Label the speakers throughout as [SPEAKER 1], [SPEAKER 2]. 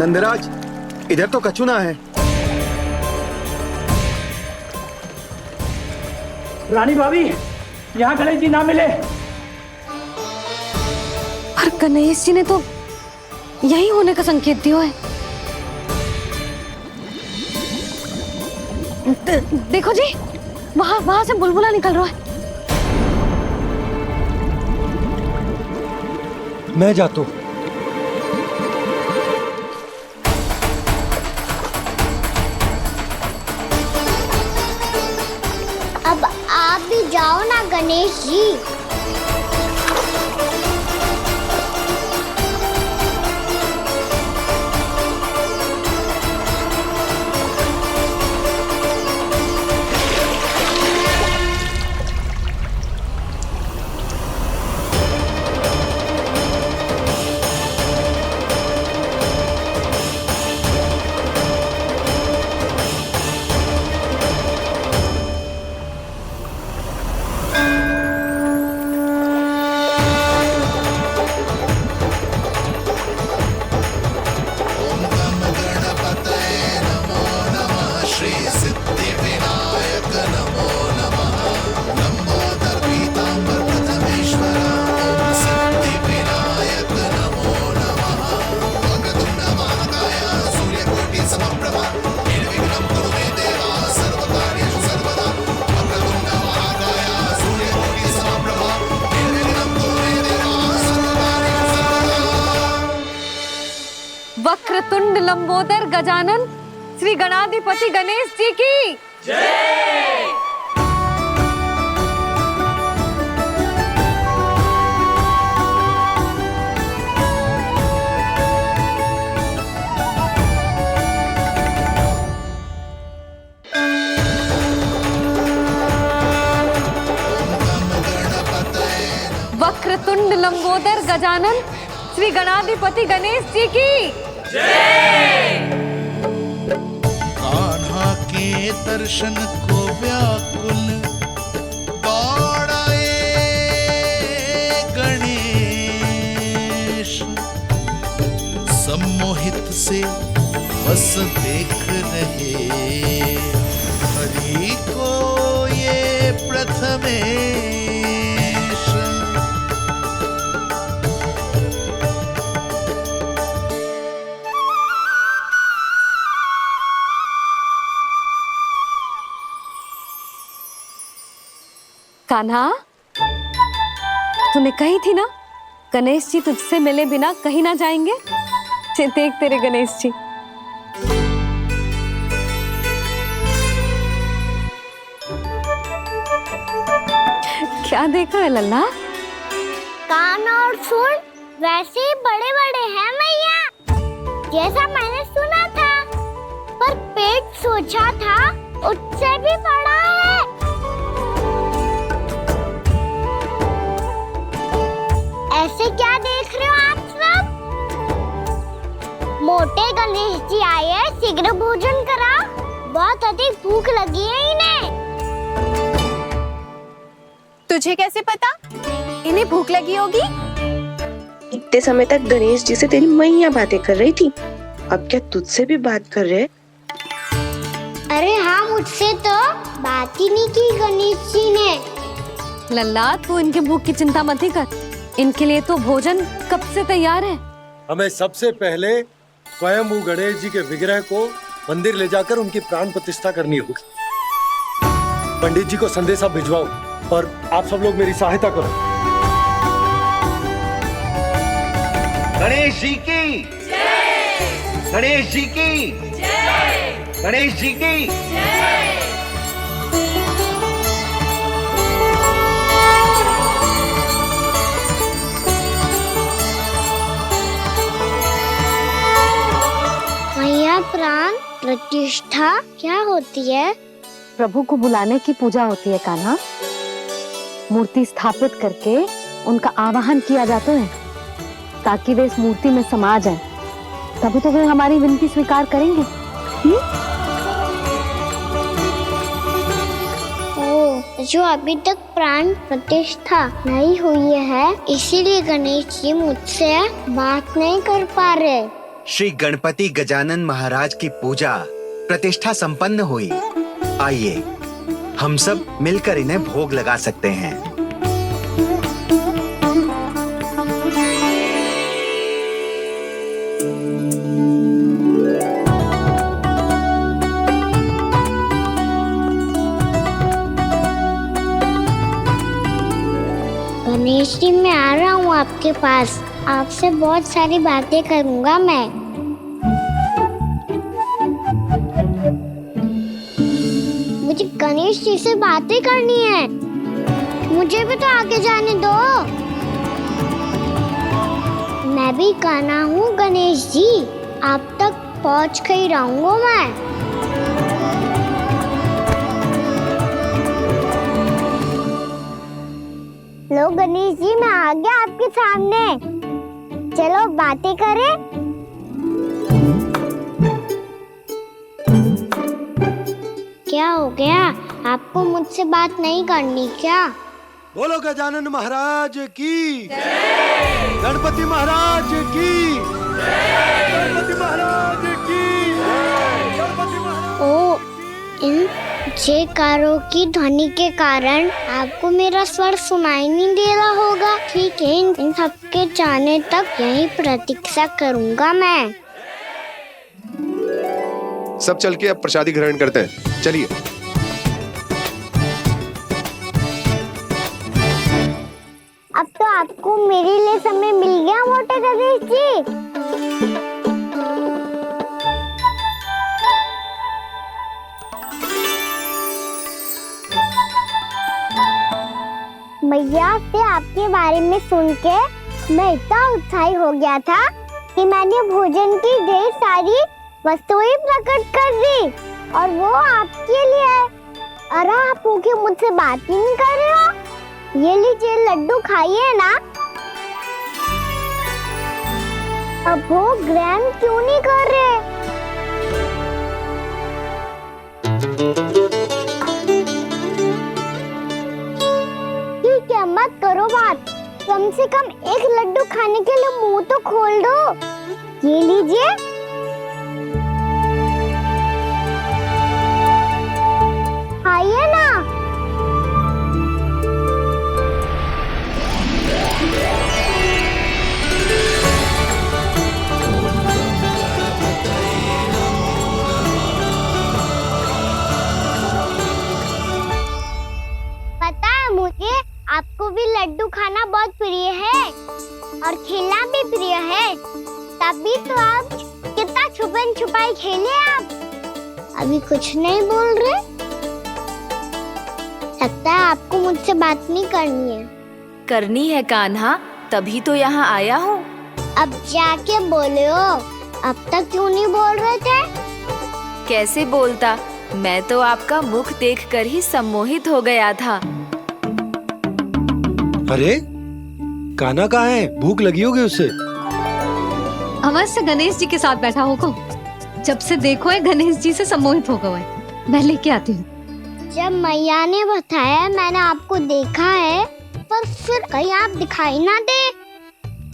[SPEAKER 1] नंदराज, इधर तो कछुना है।
[SPEAKER 2] रानी भाभी, यहाँ गणेश जी ना मिले।
[SPEAKER 3] पर गणेश जी ने तो यही होने का संकेत दिया है। देखो जी, वहां से बुलबुला निकल रहा है।
[SPEAKER 4] मैं जाता हूं।
[SPEAKER 5] अब आप भी जाओ ना गणेश जी।
[SPEAKER 3] वक्रतुंड लंबोदर गजानन श्री गणाधिपति गणेश जी की जय। वक्रतुंड लंबोदर गजानन श्री गणाधिपति गणेश जी की जय।
[SPEAKER 6] कान्हा के दर्शन को व्याकुल दौड़ाए गणेश, सम्मोहित से बस देख रहे हरि को ये प्रथमेश।
[SPEAKER 3] कान्हा, तूने कही थी ना गणेश जी तुझसे मिले बिना कहीं ना जाएंगे। देख तेरे गणेश जी। क्या देखा है लल्ला?
[SPEAKER 5] कान और सुन वैसे ही बड़े बड़े हैं मैया, जैसा मैंने सुना था। पर पेट सोचा था उससे भी बड़ा है। ऐसे क्या देख रहे हो आप सब? मोटे गणेश जी आए हैं, शीघ्र भोजन करा। बहुत अधिक भूख लगी है इन्हें।
[SPEAKER 7] तुझे कैसे पता इन्हें भूख लगी होगी?
[SPEAKER 8] इतने समय तक गणेश जी से तेरी मैया बातें कर रही थी, अब क्या तुझसे भी बात कर रहे?
[SPEAKER 5] अरे हाँ, मुझसे तो बात ही नहीं की गणेश जी ने।
[SPEAKER 3] लल्ला, तू इनके भूख की चिंता मत ही कर, इनके लिए तो भोजन कब से तैयार है।
[SPEAKER 4] हमें सबसे पहले स्वयं गणेश जी के विग्रह को मंदिर ले जाकर उनकी प्राण प्रतिष्ठा करनी होगी। पंडित जी को संदेशा भिजवाओ और आप सब लोग मेरी सहायता करो।
[SPEAKER 9] गणेश जी की जय। गणेश जी की जय। गणेश जी की जय।
[SPEAKER 5] मैया, प्राण प्रतिष्ठा क्या होती है?
[SPEAKER 3] प्रभु को बुलाने की पूजा होती है कान्हा। मूर्ति स्थापित करके उनका आवाहन किया जाता है ताकि वे इस मूर्ति में समा जाएं। तभी तो वे हमारी विनती स्वीकार करेंगे।
[SPEAKER 5] जो अभी तक प्राण प्रतिष्ठा नहीं हुई है, इसीलिए गणेश जी मुझसे बात नहीं कर पा रहे।
[SPEAKER 1] श्री गणपति गजानन महाराज की पूजा प्रतिष्ठा संपन्न हुई। आइए हम सब मिलकर इन्हें भोग लगा सकते हैं।
[SPEAKER 5] गणेश जी, मैं आ रहा हूँ आपके पास। आपसे बहुत सारी बातें करूँगा मैं। मुझे गणेश जी से बातें करनी है। मुझे भी तो आगे जाने दो। मैं भी कान्हा हूँ गणेश जी, आप तक पहुँच कर ही रहूँगा मैं। लो गणेश जी, मैं आ गया आपके सामने। चलो बातें करें। क्या हो गया? आपको मुझसे बात नहीं करनी क्या?
[SPEAKER 4] बोलो गजानन महाराज की, गणपति महाराज की, गणपति महाराज की, गणपति महाराज।
[SPEAKER 5] ओ, इन जयकारों की ध्वनि के कारण आपको मेरा स्वर सुनाई नहीं दे रहा होगा। ठीक है, इन सबके जाने तक यही प्रतीक्षा करूंगा मैं।
[SPEAKER 10] सब चल के अब प्रसादी ग्रहण करते हैं, चलिए।
[SPEAKER 5] अब तो आपको मेरे लिए समय मिल गया मोटे गणेश जी। मैया से आपके बारे में सुन के मैं इतना उत्साही हो गया था कि मैंने भोजन की ढेर सारी वस्तुएं प्रकट कर दी, और वो आपके लिए। अरे आप भूखे मुझसे बात ही नहीं कर रहे हो। ये लीजिए लड्डू, खाइए ना। अब वो ग्रहण क्यों नहीं कर रहे? ठीक है, मत करो बात। कम से कम एक लड्डू खाने के लिए मुंह तो खोल दो। ये लीजिए। खाइए ना। पता है मुझे, आपको भी लड्डू खाना बहुत प्रिय है और खेलना भी प्रिय है। तभी तो आप कितना छुपन छुपाई खेले। आप अभी कुछ नहीं बोल रहे। लगता है आपको मुझसे बात नहीं करनी है।
[SPEAKER 7] करनी है कान्हा, तभी तो यहाँ आया हूँ।
[SPEAKER 5] अब जाके बोले हो। अब तक क्यों नहीं बोल रहे थे?
[SPEAKER 7] कैसे बोलता, मैं तो आपका मुख देखकर ही सम्मोहित हो गया था।
[SPEAKER 4] अरे कान्हा कहाँ है? भूख लगी होगी उससे।
[SPEAKER 3] अवश्य गणेश जी के साथ बैठा होगा। जब से देखो है गणेश जी से सम्मोहित हो गए। मैं लेके आती हूँ।
[SPEAKER 5] जब मैया ने बताया मैंने आपको देखा है, पर फिर कहीं आप दिखाई ना दे,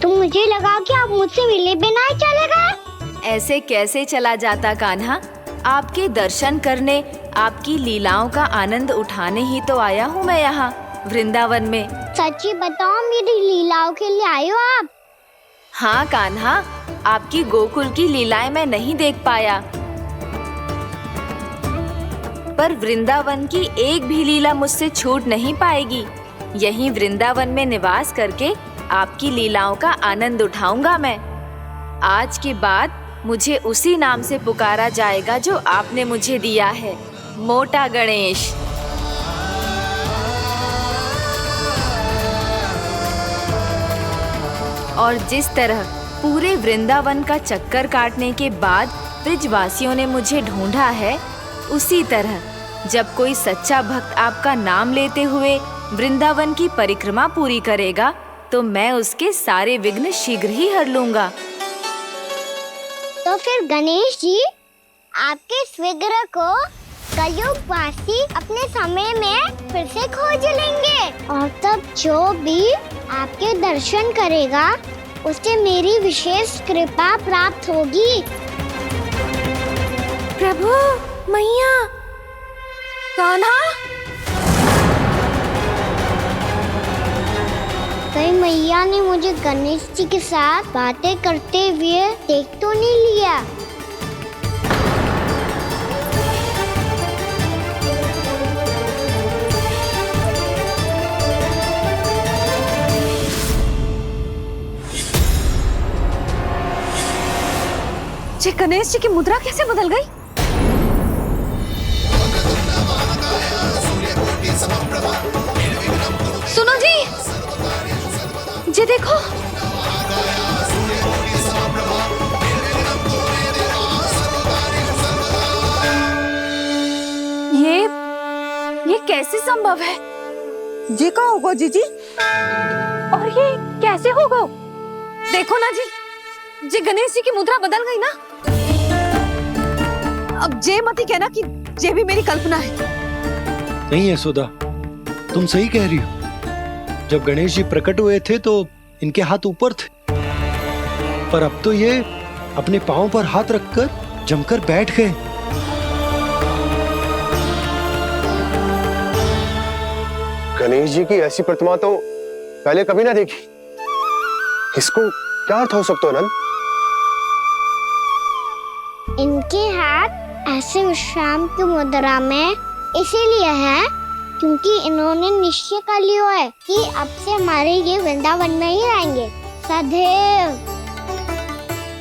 [SPEAKER 5] तो मुझे लगा कि आप मुझसे मिले बिना ही चले गए।
[SPEAKER 7] ऐसे कैसे चला जाता कान्हा? आपके दर्शन करने, आपकी लीलाओं का आनंद उठाने ही तो आया हूँ मैं यहाँ वृंदावन में।
[SPEAKER 5] सच्ची बताओ, मेरी लीलाओं के लिए आए हो आप?
[SPEAKER 7] हाँ कान्हा, आपकी गोकुल की लीलाएं मैं नहीं देख पाया, पर वृंदावन की एक भी लीला मुझसे छूट नहीं पाएगी। यहीं वृंदावन में निवास करके आपकी लीलाओं का आनंद उठाऊंगा मैं। आज के बाद मुझे उसी नाम से पुकारा जाएगा जो आपने मुझे दिया है, मोटा गणेश। और जिस तरह पूरे वृंदावन का चक्कर काटने के बाद ब्रिजवासियों ने मुझे ढूंढा है, उसी तरह जब कोई सच्चा भक्त आपका नाम लेते हुए वृंदावन की परिक्रमा पूरी करेगा, तो मैं उसके सारे विघ्न शीघ्र ही हर लूंगा।
[SPEAKER 5] तो फिर गणेश जी, आपके इस विग्रह को कलयुगवासी अपने समय में फिर से खोज लेंगे, और तब जो भी आपके दर्शन करेगा उसे मेरी विशेष कृपा प्राप्त होगी।
[SPEAKER 3] प्रभु, मैया, कान्हा।
[SPEAKER 5] कहीं मैया ने मुझे गणेश जी के साथ बातें करते हुए देख तो नहीं लिया?
[SPEAKER 3] जी, गणेश जी की मुद्रा कैसे बदल गई? सुनो जी, जी देखो। ये कैसे संभव है?
[SPEAKER 11] जी का होगा जीजी?
[SPEAKER 3] और ये कैसे होगा? देखो ना जी, जी गणेश जी की मुद्रा बदल गई ना। अब जे मत ही कहना कि ये भी मेरी कल्पना है।
[SPEAKER 4] नहीं यशोदा, तुम सही कह रही हो। जब गणेश जी प्रकट हुए थे तो इनके हाथ ऊपर थे, पर अब तो ये अपने पांव पर हाथ रखकर जमकर बैठ गए।
[SPEAKER 10] गणेश जी की ऐसी प्रतिमा तो पहले कभी ना देखी। इसको क्या अर्थ हो सकता है नंद?
[SPEAKER 5] इनके हाथ ऐसे विश्राम की मुद्रा में इसीलिए है क्योंकि इन्होंने निश्चय कर लिया है कि अब से हमारे ये वृंदावन में ही रहेंगे सदैव।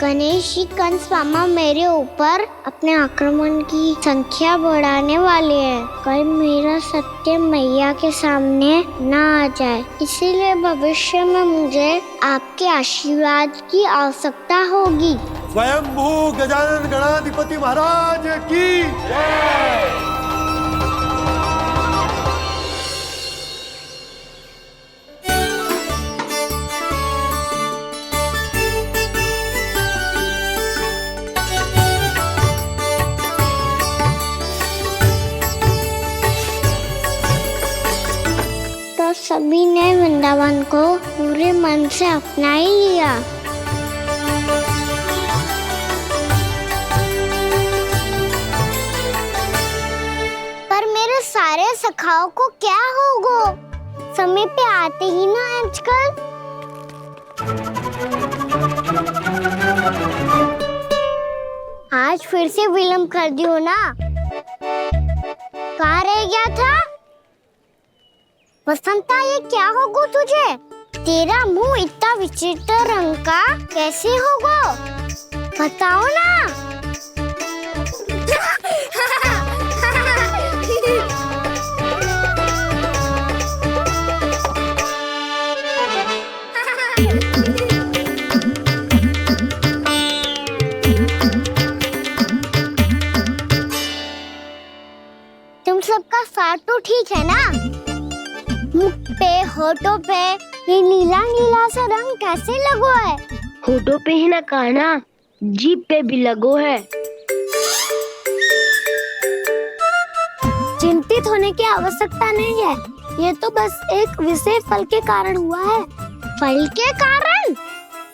[SPEAKER 5] गणेश जी कंस मामा मेरे ऊपर अपने आक्रमण की संख्या बढ़ाने वाले हैं। कल मेरा सत्य मैया के सामने ना आ जाए, इसीलिए भविष्य में मुझे आपके आशीर्वाद की आवश्यकता होगी।
[SPEAKER 4] स्वयंभू गजानन गणाधिपति महाराज की जय।
[SPEAKER 5] तो सभी ने वृंदावन को पूरे मन से अपना ही लिया। पर मेरे सारे सखाओं को क्या होगा? समय पे आते ही ना आजकल। आज फिर से विलंब कर दियो ना। कहाँ रह गया था? वसंता, ये क्या होगा तुझे? तेरा मुंह इतना विचित्र रंग का कैसे होगा? बताओ ना। तुम सबका साथ तो ठीक है ना? मुख पे, होठों पे ये नीला नीला सा रंग कैसे लगो है?
[SPEAKER 11] होठों पे ही ना कान्हा, जीभ पे भी लगो है।
[SPEAKER 5] चिंतित होने की आवश्यकता नहीं है, ये तो बस एक विशेष फल के कारण हुआ है। फल के कारण?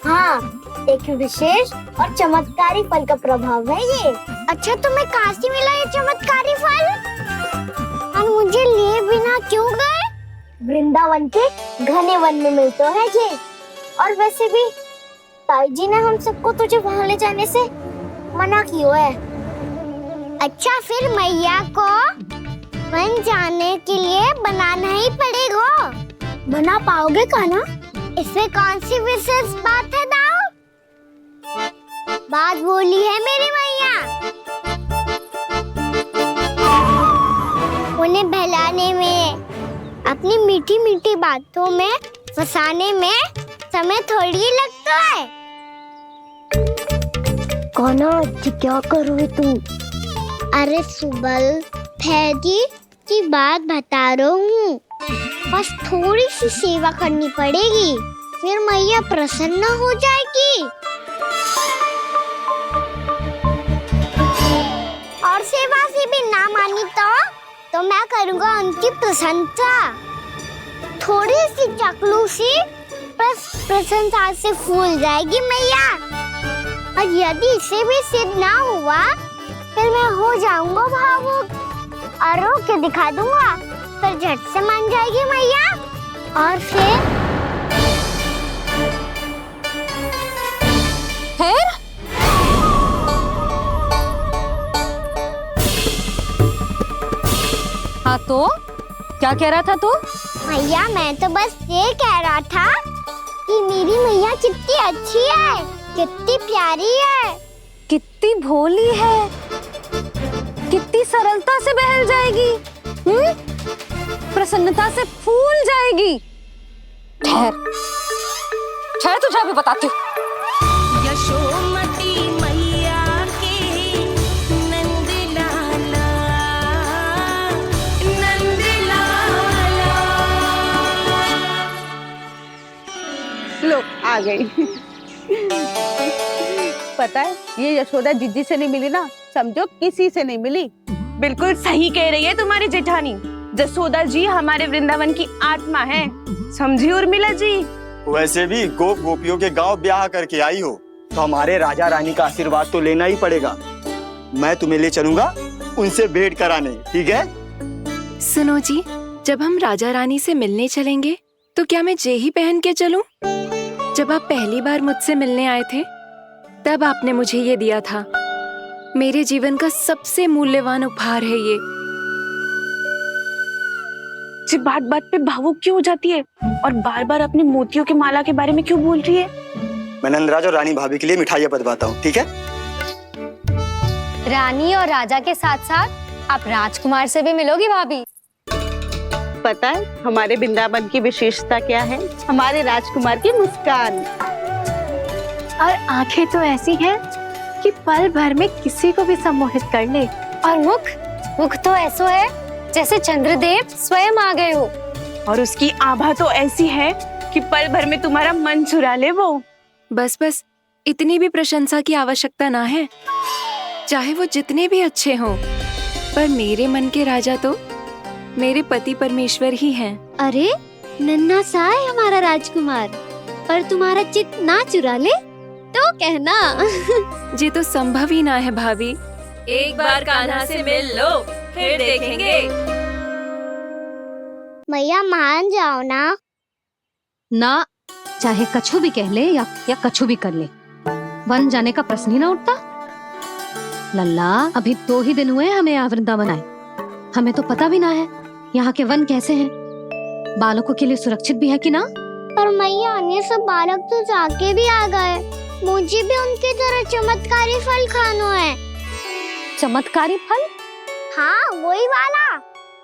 [SPEAKER 5] हाँ, एक विशेष और चमत्कारी फल का प्रभाव है ये। अच्छा, तुम्हें कहाँ से मिला ये चमत्कारी फल? और मुझे लिए बिना क्यों गए? वृंदावन के घने वन में मिलते हैं ये। और वैसे भी ताई जी ने हम सबको तुझे वहाँ ले जाने से मना किया है। अच्छा, फिर मैया को वन जाने के लिए बनाना ही पड़ेगा। बना पाओगे कान्हा? इसमें कौन सी विशेष बात है दाऊ? बात बोली है मेरी मैया। उन्हें बहलाने में, अपनी मीठी मीठी बातों में फंसाने में समय थोड़ी लगता है।
[SPEAKER 11] कान्हा, क्या करोगे तुम?
[SPEAKER 5] अरे सुबल, फैदी की बात बता रहा हूँ। बस थोड़ी सी सेवा करनी पड़ेगी, फिर मैया प्रसन्न हो जाएगी। और सेवा से भी ना मानी तो मैं करूँगा उनकी प्रशंसा। थोड़ी सी चकलूसी प्रसन्नता से फूल जाएगी मैया। और यदि इसे भी सिद्ध ना हुआ फिर मैं हो जाऊंगा भावुक और रो के दिखा दूंगा, फिर झट से मान जाएगी मैया। और फिर
[SPEAKER 3] हाँ तो क्या कह रहा था तू?
[SPEAKER 5] मैया मैं तो बस ये कह रहा था कि मेरी मैया कितनी अच्छी है, कितनी प्यारी है,
[SPEAKER 3] कितनी भोली है, कितनी सरलता से बहल जाएगी, प्रसन्नता से फूल जाएगी। ठहर ठहर, तुझे अभी बताती हूँ।
[SPEAKER 12] यशोमती मैया के नंद लाला, नंद लाला।
[SPEAKER 13] लो आ गई। पता है ये यशोदा जीजी से नहीं मिली ना, समझो किसी से नहीं मिली।
[SPEAKER 8] बिल्कुल सही कह रही है तुम्हारी जेठानी। जसोदा जी हमारे वृंदावन की आत्मा है, समझी उर्मिला जी।
[SPEAKER 14] वैसे भी गोप गोपियों के गांव ब्याह करके आई हो तो हमारे राजा रानी का आशीर्वाद तो लेना ही पड़ेगा। मैं तुम्हें ले चलूंगा उनसे भेंट कराने, ठीक है?
[SPEAKER 7] सुनो जी, जब हम राजा रानी से मिलने चलेंगे तो क्या मैं जे ही पहन के चलूं? जब आप पहली बार मुझसे मिलने आए थे तब आपने मुझे ये दिया था। मेरे जीवन का सबसे मूल्यवान उपहार है ये।
[SPEAKER 8] जी बात बात पे भावुक क्यों हो जाती है और बार बार अपने मोतियों की माला के बारे में क्यों बोल रही है?
[SPEAKER 14] मैं नंदराज और रानी भाभी के लिए मिठाइयाँ बंटवाता हूँ, ठीक है?
[SPEAKER 3] रानी और राजा के साथ साथ आप राजकुमार से भी मिलोगी भाभी।
[SPEAKER 13] पता है हमारे वृंदावन की विशेषता क्या है? हमारे राजकुमार की मुस्कान
[SPEAKER 3] और आंखें तो ऐसी हैं कि पल भर में किसी को भी सम्मोहित कर ले। और मुख तो ऐसा है जैसे चंद्रदेव स्वयं आ गए हो।
[SPEAKER 8] और उसकी आभा तो ऐसी है कि पल भर में तुम्हारा मन चुरा ले वो।
[SPEAKER 7] बस बस, इतनी भी प्रशंसा की आवश्यकता ना है। चाहे वो जितने भी अच्छे हों, पर मेरे मन के राजा तो मेरे पति परमेश्वर ही हैं।
[SPEAKER 5] अरे नन्हा सा है हमारा राजकुमार, पर तुम्हारा चित्त ना चुरा ले तो कहना।
[SPEAKER 7] ये तो संभव ही ना है भाभी। एक बार कान्हा से मिल लो फिर देखेंगे।
[SPEAKER 5] मैया मान जाओ ना।
[SPEAKER 3] ना, चाहे कछु भी कह ले या कछु भी कर ले, वन जाने का प्रश्न ही ना उठता। लल्ला, अभी 2 ही दिन हुए हमें यहाँ वृंदावन आए, हमें तो पता भी ना है यहाँ के वन कैसे हैं, बालकों के लिए सुरक्षित भी है कि ना।
[SPEAKER 5] पर मैया अन्य सब बालक तो जाके भी आ गए, मुझे भी उनकी तरह चमत्कारी फल खाना है।
[SPEAKER 3] चमत्कारी फल?
[SPEAKER 5] हाँ वही वाला,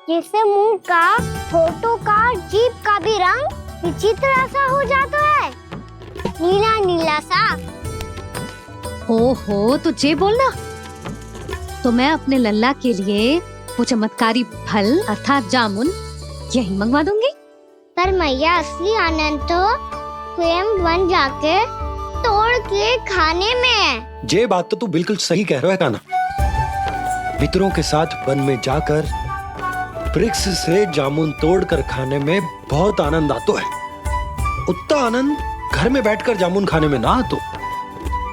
[SPEAKER 5] जिससे मुंह का, होठों का, जीभ का भी रंग विचित्र सा हो जाता है, नीला नीला सा।
[SPEAKER 3] ओहो, तो जे बोलना। तो मैं अपने लल्ला के लिए वो चमत्कारी फल अर्थात जामुन यही मंगवा दूंगी।
[SPEAKER 5] पर मैया असली आनंद तो स्वयं वन जाके तोड़ के खाने में है।
[SPEAKER 4] ये बात तो तू बिल्कुल सही कह रहा है कान्हा। मित्रों के साथ वन में जाकर वृक्ष से जामुन तोड़कर खाने में बहुत आनंद आता है। उतना आनंद घर में बैठकर जामुन खाने में ना आतो।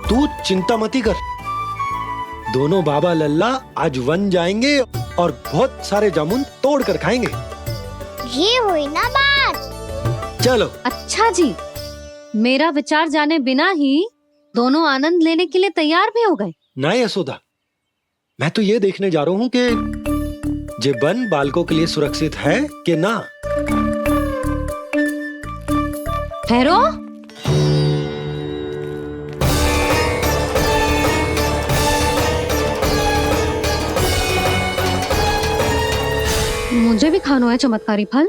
[SPEAKER 4] तू चिंता मती कर, दोनों बाबा लल्ला आज वन जाएंगे और बहुत सारे जामुन तोड़कर खाएंगे।
[SPEAKER 5] ये हुई ना बात।
[SPEAKER 4] चलो।
[SPEAKER 3] अच्छा जी, मेरा विचार जाने बिना ही दोनों आनंद लेने के लिए तैयार भी हो गए।
[SPEAKER 4] ना यशोदा, मैं तो ये देखने जा रहा हूँ कि ये वन बालकों के लिए सुरक्षित है कि ना।
[SPEAKER 3] ठहरो, मुझे भी खाना है चमत्कारी फल।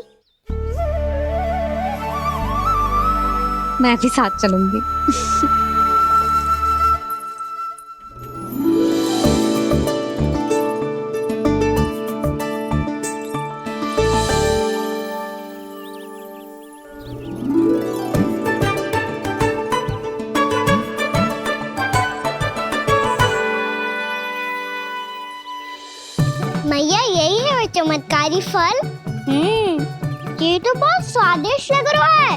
[SPEAKER 3] मैं भी साथ चलूंगी।
[SPEAKER 5] मैया यही है वो चमत्कारी फल। ये तो बहुत स्वादिष्ट लग रहा है।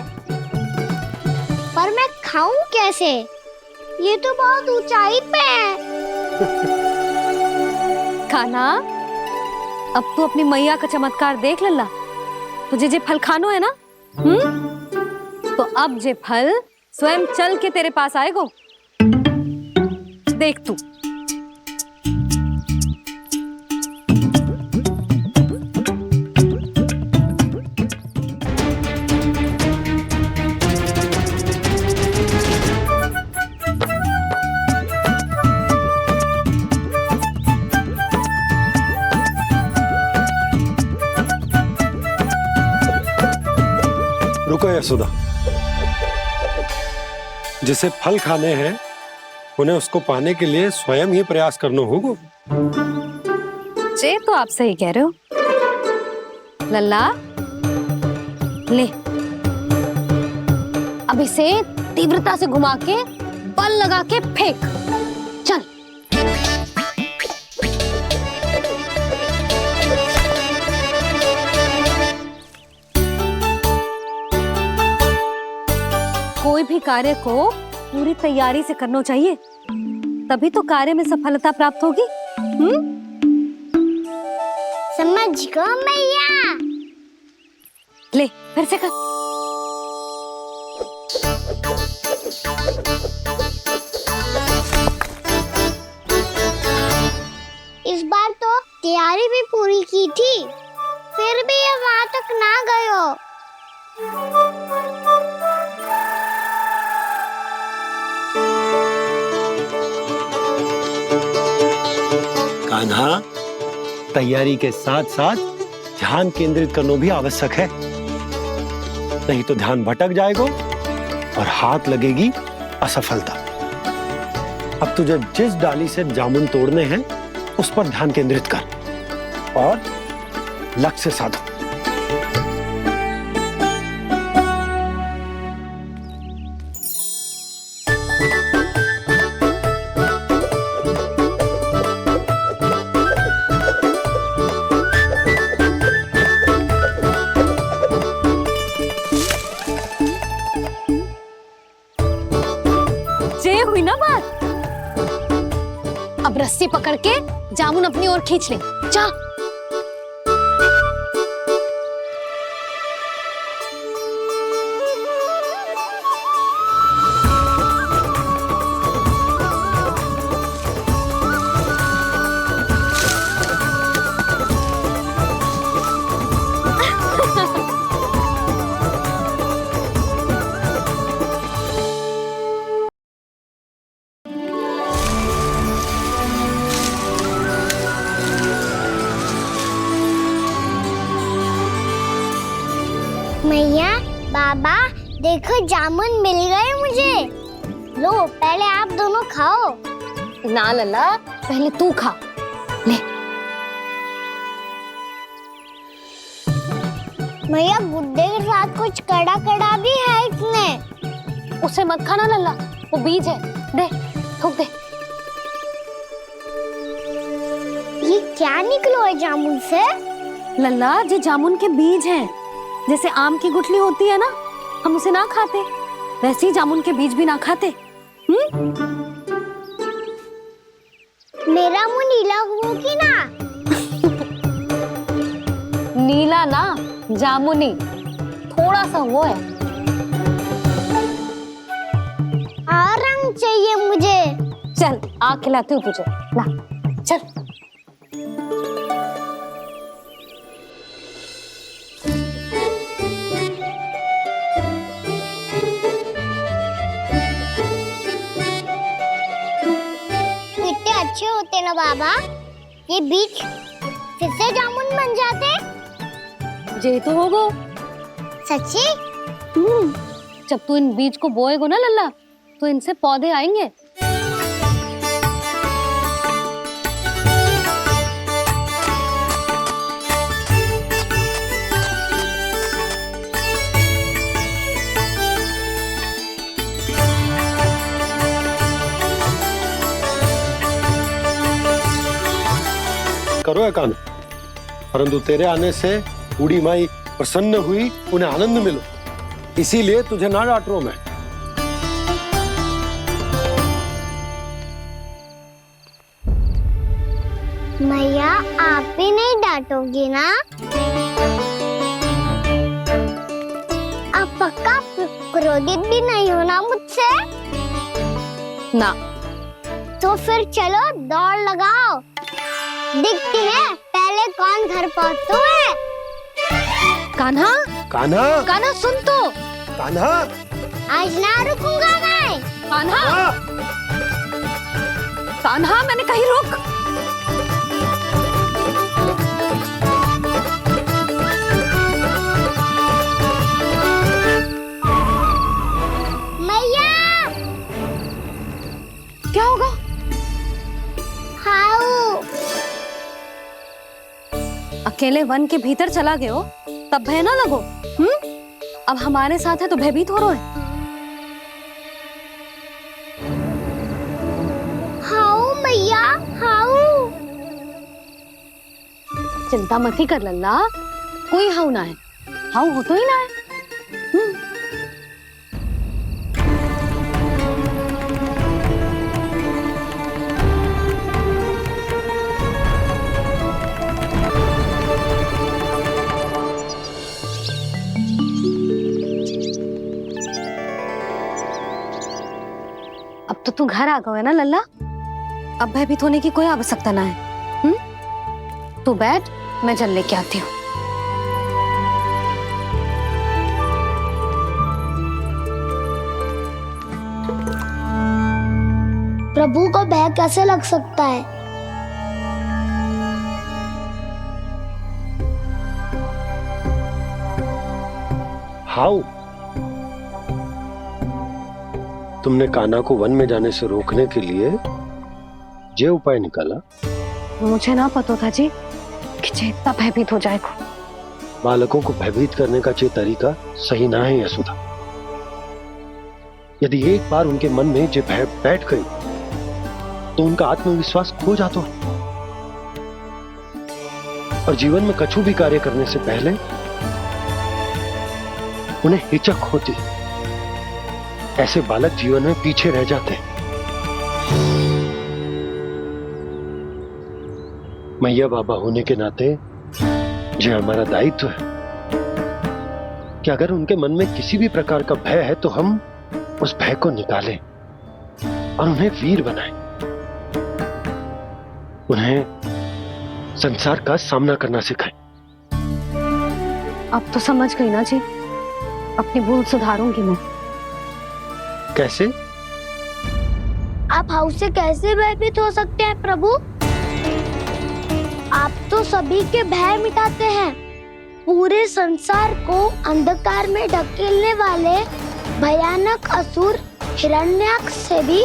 [SPEAKER 5] खाऊं कैसे? ये तो बहुत ऊंचाई पे है।
[SPEAKER 3] कान्हा, अब तू अपनी मैया का चमत्कार देख लल्ला। तुझे जे फल खानो है ना, तो अब जे फल स्वयं चल के तेरे पास आएगो। देख तू।
[SPEAKER 4] रुको यशोदा, जिसे फल खाने हैं उन्हें उसको पाने के लिए स्वयं ही प्रयास करना होगा।
[SPEAKER 3] जे तो आप सही कह रहे हो लल्ला। ले, अब इसे तीव्रता से घुमा के बल लगा के फेंक। चल। कोई भी कार्य को पूरी तैयारी से करना चाहिए, तभी तो कार्य में सफलता प्राप्त होगी।
[SPEAKER 5] समझ गो मैया।
[SPEAKER 3] ले, फिर से कर।
[SPEAKER 5] इस बार तो तैयारी भी पूरी की थी, फिर भी ये वहां तक ना गयो।
[SPEAKER 4] कान्हा, तैयारी के साथ साथ ध्यान केंद्रित करना भी आवश्यक है, नहीं तो ध्यान भटक जाएगा और हाथ लगेगी असफलता। अब तुझे जिस डाली से जामुन तोड़ने हैं उस पर ध्यान केंद्रित कर और लक्ष्य साधो।
[SPEAKER 3] हुई ना बात। अब रस्सी पकड़ के जामुन अपनी ओर खींच ले। जा।
[SPEAKER 5] मैया, बाबा, देखो जामुन मिल गए मुझे। लो, पहले आप दोनों खाओ।
[SPEAKER 3] ना लल्ला, पहले तू खा। ले।
[SPEAKER 5] मैया, गुड्डे के साथ कुछ कड़ा कड़ा भी है इसमें।
[SPEAKER 3] उसे मत खाना लल्ला, वो बीज है। दे, थूक दे।
[SPEAKER 5] ये क्या निकलो है जामुन से?
[SPEAKER 3] लल्ला, ये जामुन के बीज हैं। जैसे आम की गुठली होती है ना, हम उसे ना खाते, वैसे ही जामुन के बीज भी ना खाते।
[SPEAKER 5] मेरा मुंह नीला हुआ कि ना?
[SPEAKER 3] नीला ना, जामुनी। थोड़ा सा वो है।
[SPEAKER 5] और रंग चाहिए मुझे।
[SPEAKER 3] चल, आ खिलाती हूँ तुझे। ला, चल।
[SPEAKER 5] अच्छे होते ना बाबा, ये बीज फिर से जामुन बन जाते।
[SPEAKER 3] जे तो होगो।
[SPEAKER 5] सच्ची?
[SPEAKER 3] जब तू इन बीज को बोएगो ना लल्ला, तो इनसे पौधे आएंगे।
[SPEAKER 4] करो एकांत, परंतु तेरे आने से बूढ़ी माई प्रसन्न हुई, उन्हें आनंद मिलो, इसीलिए तुझे ना डांट रहा हूं मैं।
[SPEAKER 5] मैया आप भी नहीं डांटोगी ना? आप पक्का क्रोधित भी नहीं हो ना मुझसे?
[SPEAKER 3] ना।
[SPEAKER 5] तो फिर चलो दौड़ लगाओ, दिखती है पहले कौन घर पहुंचता है।
[SPEAKER 3] कान्हा,
[SPEAKER 10] कान्हा,
[SPEAKER 3] कान्हा सुन तो।
[SPEAKER 10] कान्हा,
[SPEAKER 5] आज ना रुकूंगा मैं।
[SPEAKER 3] कान्हा, कान्हा मैंने कही रुक।
[SPEAKER 5] मैया,
[SPEAKER 3] क्या होगा?
[SPEAKER 5] हाउ
[SPEAKER 3] अकेले वन के भीतर चला गए हो तब भय ना लगो। अब हमारे साथ है तो भयभीत हो रहे हैं।
[SPEAKER 5] हाउ मैया, हाउ।
[SPEAKER 3] चिंता मत ही कर लल्ला, कोई हाउ ना है। हाउ हो तो ही ना है। अब तो तू घर आ गया है ना लल्ला, अब भयभीत होने की कोई आवश्यकता ना है। तू बैठ, मैं जल लेके आती हूँ।
[SPEAKER 5] प्रभु को भय कैसे लग सकता है?
[SPEAKER 4] हाउ, तुमने कान्हा को वन में जाने से रोकने के लिए ये उपाय निकाला?
[SPEAKER 3] मुझे ना पता था जी कि जे इतना भयभीत हो जाएगा।
[SPEAKER 4] बालकों को भयभीत करने का ये तरीका सही ना है यशोदा। यदि एक बार उनके मन में ये भय बैठ गई तो उनका आत्मविश्वास खो जाता है और जीवन में कछु भी कार्य करने से पहले उन्हें हिचक होती। ऐसे बालक जीवन में पीछे रह जाते हैं। मैया बाबा होने के नाते ये हमारा दायित्व है कि अगर उनके मन में किसी भी प्रकार का भय है तो हम उस भय को निकालें और उन्हें वीर बनाएं, उन्हें संसार का सामना करना सिखाएं।
[SPEAKER 3] अब तो समझ गई ना जी, अपनी भूल सुधारूंगी मैं।
[SPEAKER 4] कैसे?
[SPEAKER 5] आप हाउ से कैसे भयभीत हो सकते हैं प्रभु? आप तो सभी के भय मिटाते हैं। पूरे संसार को अंधकार में ढकेलने वाले भयानक असुर हिरण्याक्ष से भी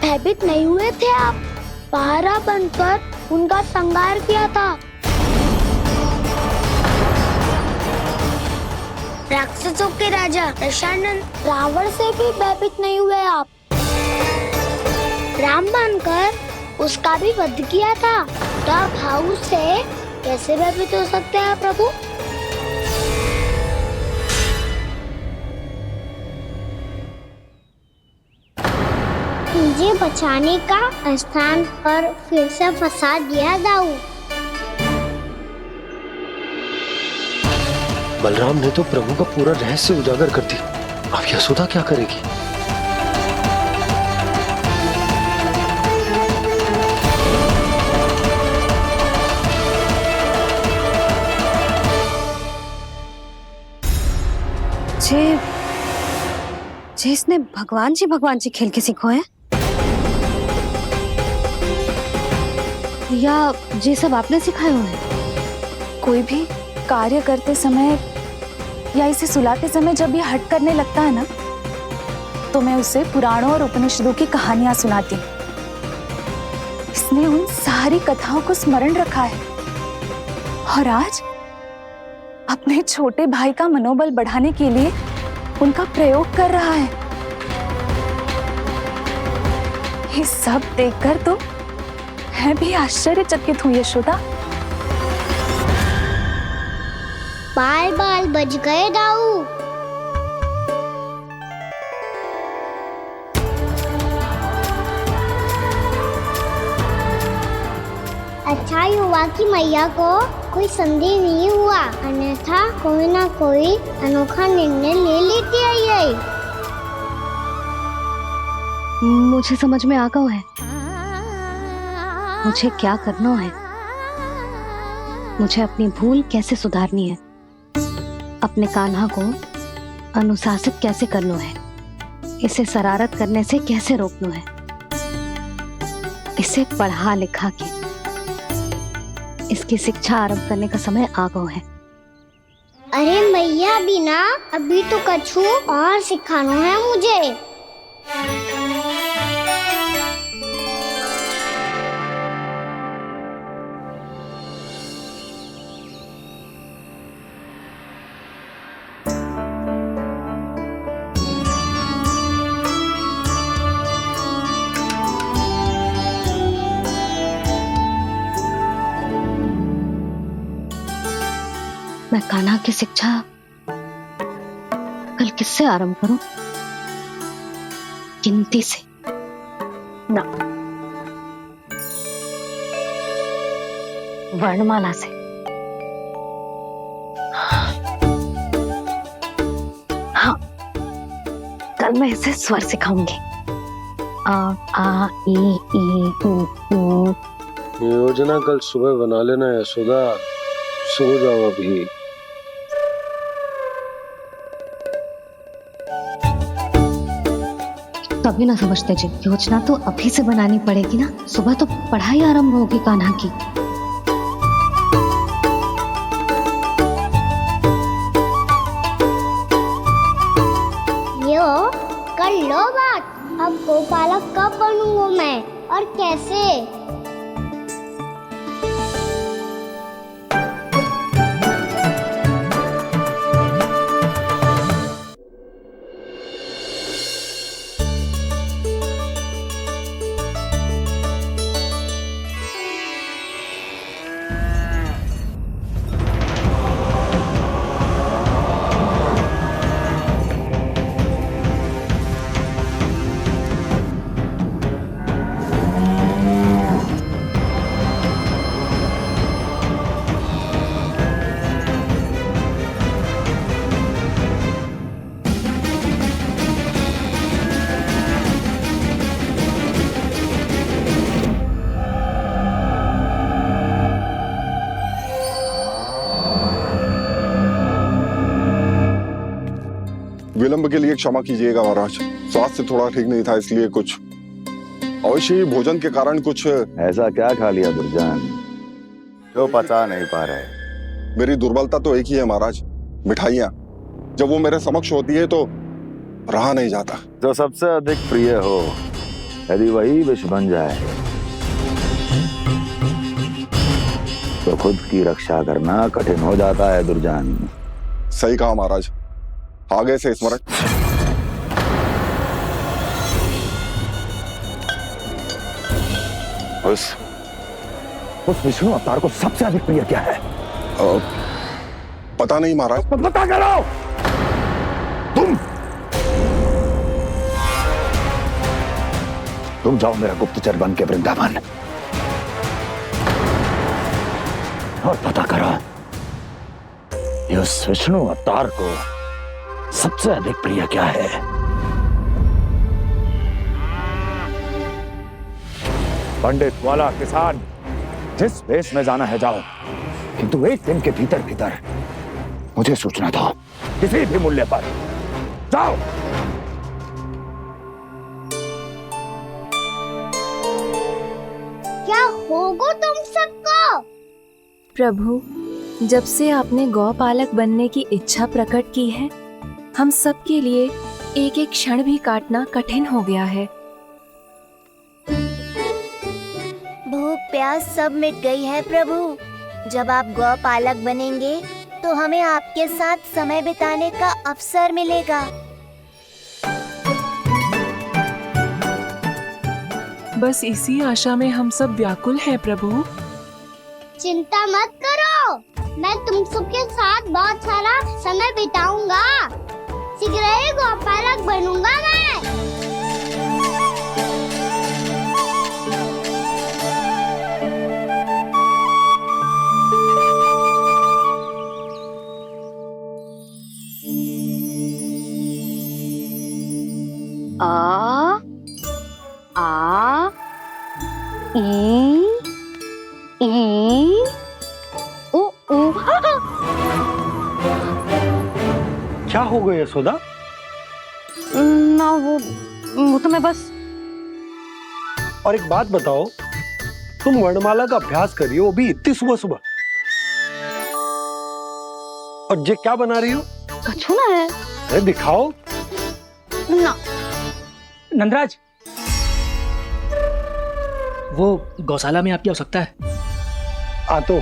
[SPEAKER 5] भयभीत नहीं हुए थे आप। पहरा बनकर उनका संहार किया था। राक्षसों के राजा दशानन रावण से भी भयभीत नहीं हुए आप। राम बनकर उसका भी वध किया था। तब हाउ से कैसे भयभीत हो सकते हैं प्रभु? मुझे बचाने का स्थान पर फिर से फंसा दिया दाऊ।
[SPEAKER 4] बलराम ने तो प्रभु का पूरा रहस्य उजागर कर दिया। अब यशोदा क्या करेगी?
[SPEAKER 3] जे इसने भगवान जी खेल के सीखो है या ये सब आपने सिखाए हुए हैं?
[SPEAKER 15] कोई भी कार्य करते समय या इसे सुलाते समय जब ये हट करने लगता है ना, तो मैं उसे पुराणों और उपनिषदों की कहानियां सुनाती। इसने उन सारी कथाओं को स्मरण रखा है और आज अपने छोटे भाई का मनोबल बढ़ाने के लिए उनका प्रयोग कर रहा है। ये सब देखकर तो मैं भी आश्चर्यचकित हुई यशोदा।
[SPEAKER 5] बाल बाल बज गए दाऊ। अच्छा ही ताकि मैया को कोई संदेह नहीं हुआ, अन्यथा कोई ना कोई अनोखा निर्णय ले लेती है ये।
[SPEAKER 3] मुझे समझ में आ गया है मुझे क्या करना है। मुझे अपनी भूल कैसे सुधारनी है, अपने कान्हा को अनुशासित कैसे करना है, इसे शरारत करने से कैसे रोकना है, इसे पढ़ा लिखा के इसकी शिक्षा आरंभ करने का समय आ गया है।
[SPEAKER 5] अरे मैया बिना अभी तो कछु और सिखाना है मुझे।
[SPEAKER 3] मैं कान्हा की शिक्षा कल किससे आरंभ करूं? गिनती से ना, वर्णमाला से। हाँ, कल मैं इसे स्वर सिखाऊंगी। आ आ ई ई उ।
[SPEAKER 4] योजना कल सुबह बना लेना यशोदा, सो जाओ अभी।
[SPEAKER 3] कभी ना समझते जी, योजना तो अभी से बनानी पड़ेगी ना। सुबह तो पढ़ाई आरंभ होगी कान्हा की।
[SPEAKER 5] यो कर लो बात। अब गोपालक कब बनूंगा मैं और कैसे?
[SPEAKER 16] विलंब के लिए क्षमा कीजिएगा महाराज, स्वास्थ्य थोड़ा ठीक नहीं था इसलिए कुछ अवश्य भोजन के कारण कुछ।
[SPEAKER 17] ऐसा क्या खा लिया दुर्जन जो पचा नहीं पा रहे?
[SPEAKER 16] मेरी दुर्बलता तो एक ही है महाराज, मिठाइयाँ। जब वो मेरे समक्ष होती है तो रहा नहीं जाता।
[SPEAKER 17] जो सबसे अधिक प्रिय हो, यदि वही विष बन जाए तो खुद की रक्षा करना कठिन हो जाता है दुर्जन।
[SPEAKER 16] सही कहा महाराज, आगे से स्मरण।
[SPEAKER 17] उस विष्णु अवतार को सबसे अधिक प्रिय क्या है?
[SPEAKER 16] पता नहीं महाराज।
[SPEAKER 17] तो पता करो। तुम जाओ मेरा गुप्तचर बन के वृंदावन और पता करो उस विष्णु अवतार को सबसे अधिक प्रिय क्या है। पंडित वाला किसान जिस वेश में जाना है जाओ, किंतु एक दिन के भीतर भीतर मुझे सूचना दो, किसी भी मूल्य पर। जाओ।
[SPEAKER 5] क्या होगा तुम सबको?
[SPEAKER 7] प्रभु, जब से आपने गौपालक बनने की इच्छा प्रकट की है, हम सब के लिए एक एक क्षण भी काटना कठिन हो गया है।
[SPEAKER 18] भूख प्यास सब मिट गई है प्रभु। जब आप गौपालक बनेंगे तो हमें आपके साथ समय बिताने का अवसर मिलेगा।
[SPEAKER 19] बस इसी आशा में हम सब व्याकुल हैं प्रभु।
[SPEAKER 5] चिंता मत करो, मैं तुम सबके साथ बहुत सारा समय बिताऊंगा। शीघ्र ही गोपालक बनूंगा मैं।
[SPEAKER 3] आ ई उ ऊ।
[SPEAKER 4] क्या हो गया यशोदा?
[SPEAKER 3] ना वो तो मैं बस।
[SPEAKER 4] और एक बात बताओ, तुम वर्णमाला का अभ्यास कर रही हो अभी इतनी सुबह सुबह, और ये क्या बना रही हो?
[SPEAKER 3] कछुआ है।
[SPEAKER 4] अरे दिखाओ
[SPEAKER 3] ना।
[SPEAKER 2] नंदराज, वो गौशाला में आपकी आवश्यकता है।
[SPEAKER 4] आ तो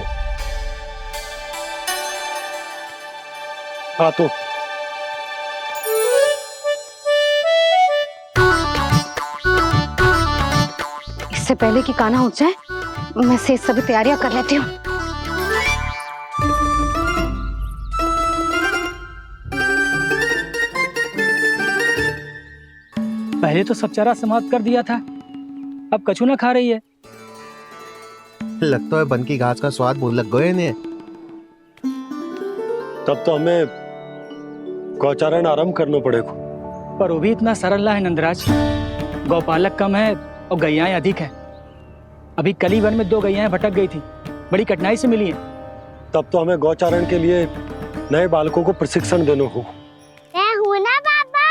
[SPEAKER 3] इससे पहले कि कान्हा उठ जाए, मैं से सभी तैयारियां कर लेती हूँ।
[SPEAKER 2] पहले तो सब चारा समाप्त कर दिया था, अब कछू ना खा रही है।
[SPEAKER 1] लगता है बन की घास का स्वाद भूल लग गए ने।
[SPEAKER 4] तब तो हमें गौचारण आरंभ करना पड़ेगा।
[SPEAKER 2] पर वो भी इतना सरल है नंदराज। गौपालक कम है और गैयाएं अधिक है। अभी कली वन में 2 गैयाएं भटक गई थी, बड़ी कठिनाई से मिली हैं।
[SPEAKER 4] तब तो हमें गौचारण के लिए नए बालकों को प्रशिक्षण देना होगा।
[SPEAKER 5] मैं हूँ ना बाबा,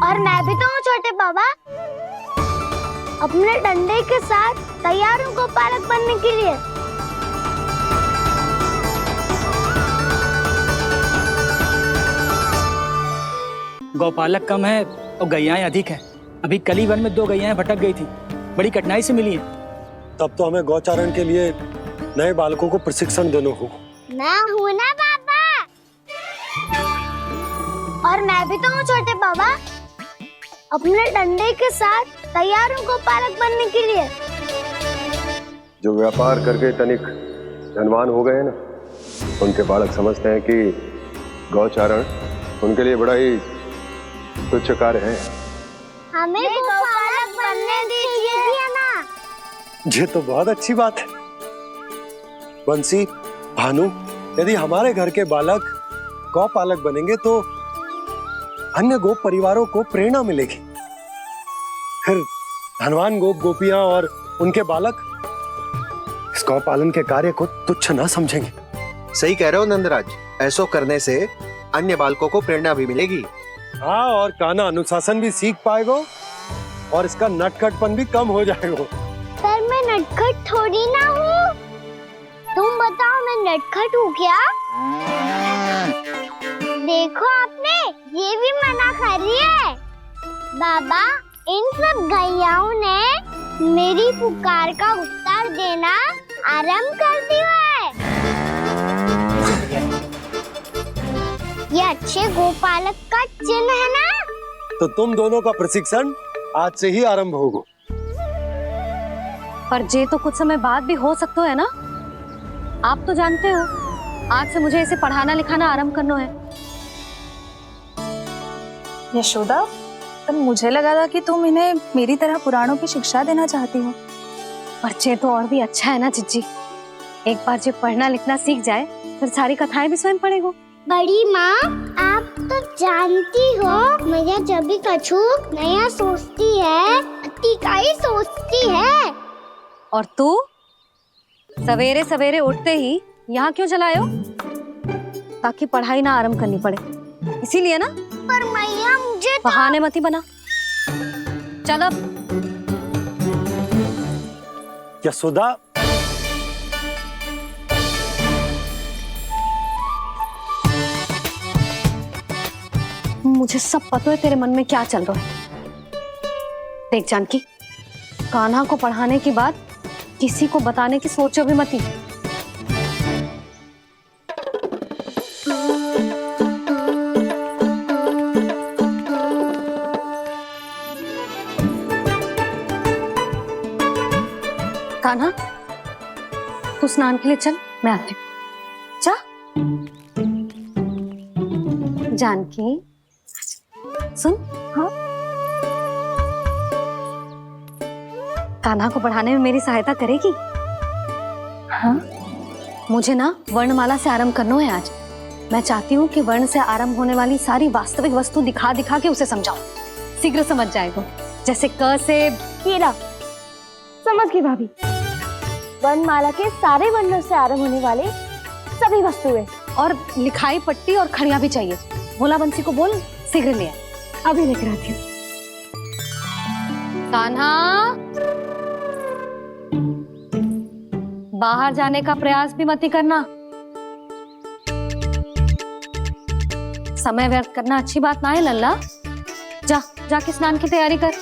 [SPEAKER 5] और मैं भी तो हूँ छोटे बाबा। अपने डंडे के साथ तैयार हूँ गौपालक बनने के लिए।
[SPEAKER 2] गौपालक कम है और गैयाएं अधिक है। अभी कली वन में 2 गैयाएं भटक गई थी, बड़ी कठिनाई से मिली हैं।
[SPEAKER 4] तब तो हमें गौचारण के लिए नए बालकों को प्रशिक्षण देना होगा।
[SPEAKER 5] मैं हूँ ना बाबा, और मैं भी तो हूँ छोटे बाबा। अपने डंडे के साथ तैयार हूँ गौपालक बनने के लिए।
[SPEAKER 10] जो व्यापार करके तनिक धनवान हो गए हैं ना, उनके बालक समझते हैं कि गौचारण उनके लिए बड़ा ही तुच्छ कार्य है।
[SPEAKER 5] हमें गौपालक बनने दीजिए ना।
[SPEAKER 4] ये तो बहुत अच्छी बात है। बंसी, भानु, यदि हमारे घर के बालक गौपालक बनेंगे तो अन्य गोप परिवारों को प्रेरणा मिलेगी। फिर धनवान गोप गोपियां और उनके बालक इस गौपालन के कार्य को तुच्छ ना समझेंगे।
[SPEAKER 1] सही कह रहे हो नंदराज, ऐसा करने से अन्य बालकों को प्रेरणा भी मिलेगी।
[SPEAKER 4] हाँ, और कान्हा अनुशासन भी सीख पाएगा और इसका नटखटपन भी कम हो जाएगा।
[SPEAKER 5] पर मैं नटखट थोड़ी ना हूँ। तुम बताओ, मैं नटखट हूँ क्या? देखो आपने ये भी मना कर रही है। बाबा, इन सब गैयाओं ने मेरी पुकार का उत्तर देना आरंभ कर दिया है। ये अच्छे गोपालक का चिन्ह है ना?
[SPEAKER 4] तो तुम दोनों का प्रशिक्षण आज से ही आरंभ होगा।
[SPEAKER 3] पर जे तो कुछ समय बाद भी हो सकता है ना। आप तो जानते हो, आज से मुझे इसे पढ़ाना लिखाना आरंभ करना है।
[SPEAKER 15] यशोदा, पर मुझे लगा था कि तुम इन्हें मेरी तरह पुराणों की शिक्षा देना चाहती हो।
[SPEAKER 3] पर जे तो और भी अच्छा है ना जिज्जी। एक बार जो पढ़ना लिखना सीख जाए, फिर सारी कथाएं भी स्वयं पढ़ेगा।
[SPEAKER 5] बड़ी माँ, आप तो जानती हो मैया जब भी कछु नया सोचती है, अतिकाई सोचती है।
[SPEAKER 3] और तू सवेरे सवेरे उठते ही यहाँ क्यों चलाए हो? ताकि पढ़ाई ना आरंभ करनी पड़े, इसीलिए ना।
[SPEAKER 5] पर मैया मुझे
[SPEAKER 3] बहाने मत ही बना। चल अब।
[SPEAKER 4] यशोदा,
[SPEAKER 3] मुझे सब पता है तेरे मन में क्या चल रहा है। देख जानकी, कान्हा को पढ़ाने की बात किसी को बताने की सोचो भी मत ही। कान्हा, तू स्नान के लिए चल, मैं आती हूँ। जा। जानकी, सुन। हाँ, कान्हा को पढ़ाने में मेरी सहायता करेगी? हाँ, मुझे ना वर्णमाला से आरंभ करना है आज। मैं चाहती हूँ कि वर्ण से आरंभ होने वाली सारी वास्तविक वस्तु दिखा दिखा के उसे समझाओ, शीघ्र समझ जाएगा। जैसे क से
[SPEAKER 11] कीड़ा। समझ गई भाभी। वर्णमाला के सारे वर्णों से आरंभ होने वाले सभी वस्तुएं।
[SPEAKER 3] और लिखाई पट्टी और खड़िया भी चाहिए। भोला बंसी को बोल शीघ्र ले आए।
[SPEAKER 11] अभी लेकर आती हूँ।
[SPEAKER 3] कान्हा, बाहर जाने का प्रयास भी मत ही करना। समय व्यर्थ करना अच्छी बात ना है लल्ला। जा जाके स्नान की तैयारी कर।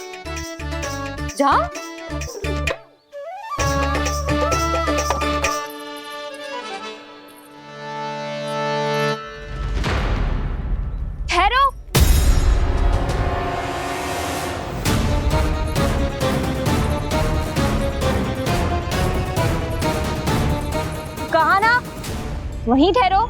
[SPEAKER 3] जा।
[SPEAKER 15] ठहरो। कहा ना, वहीं ठहरो।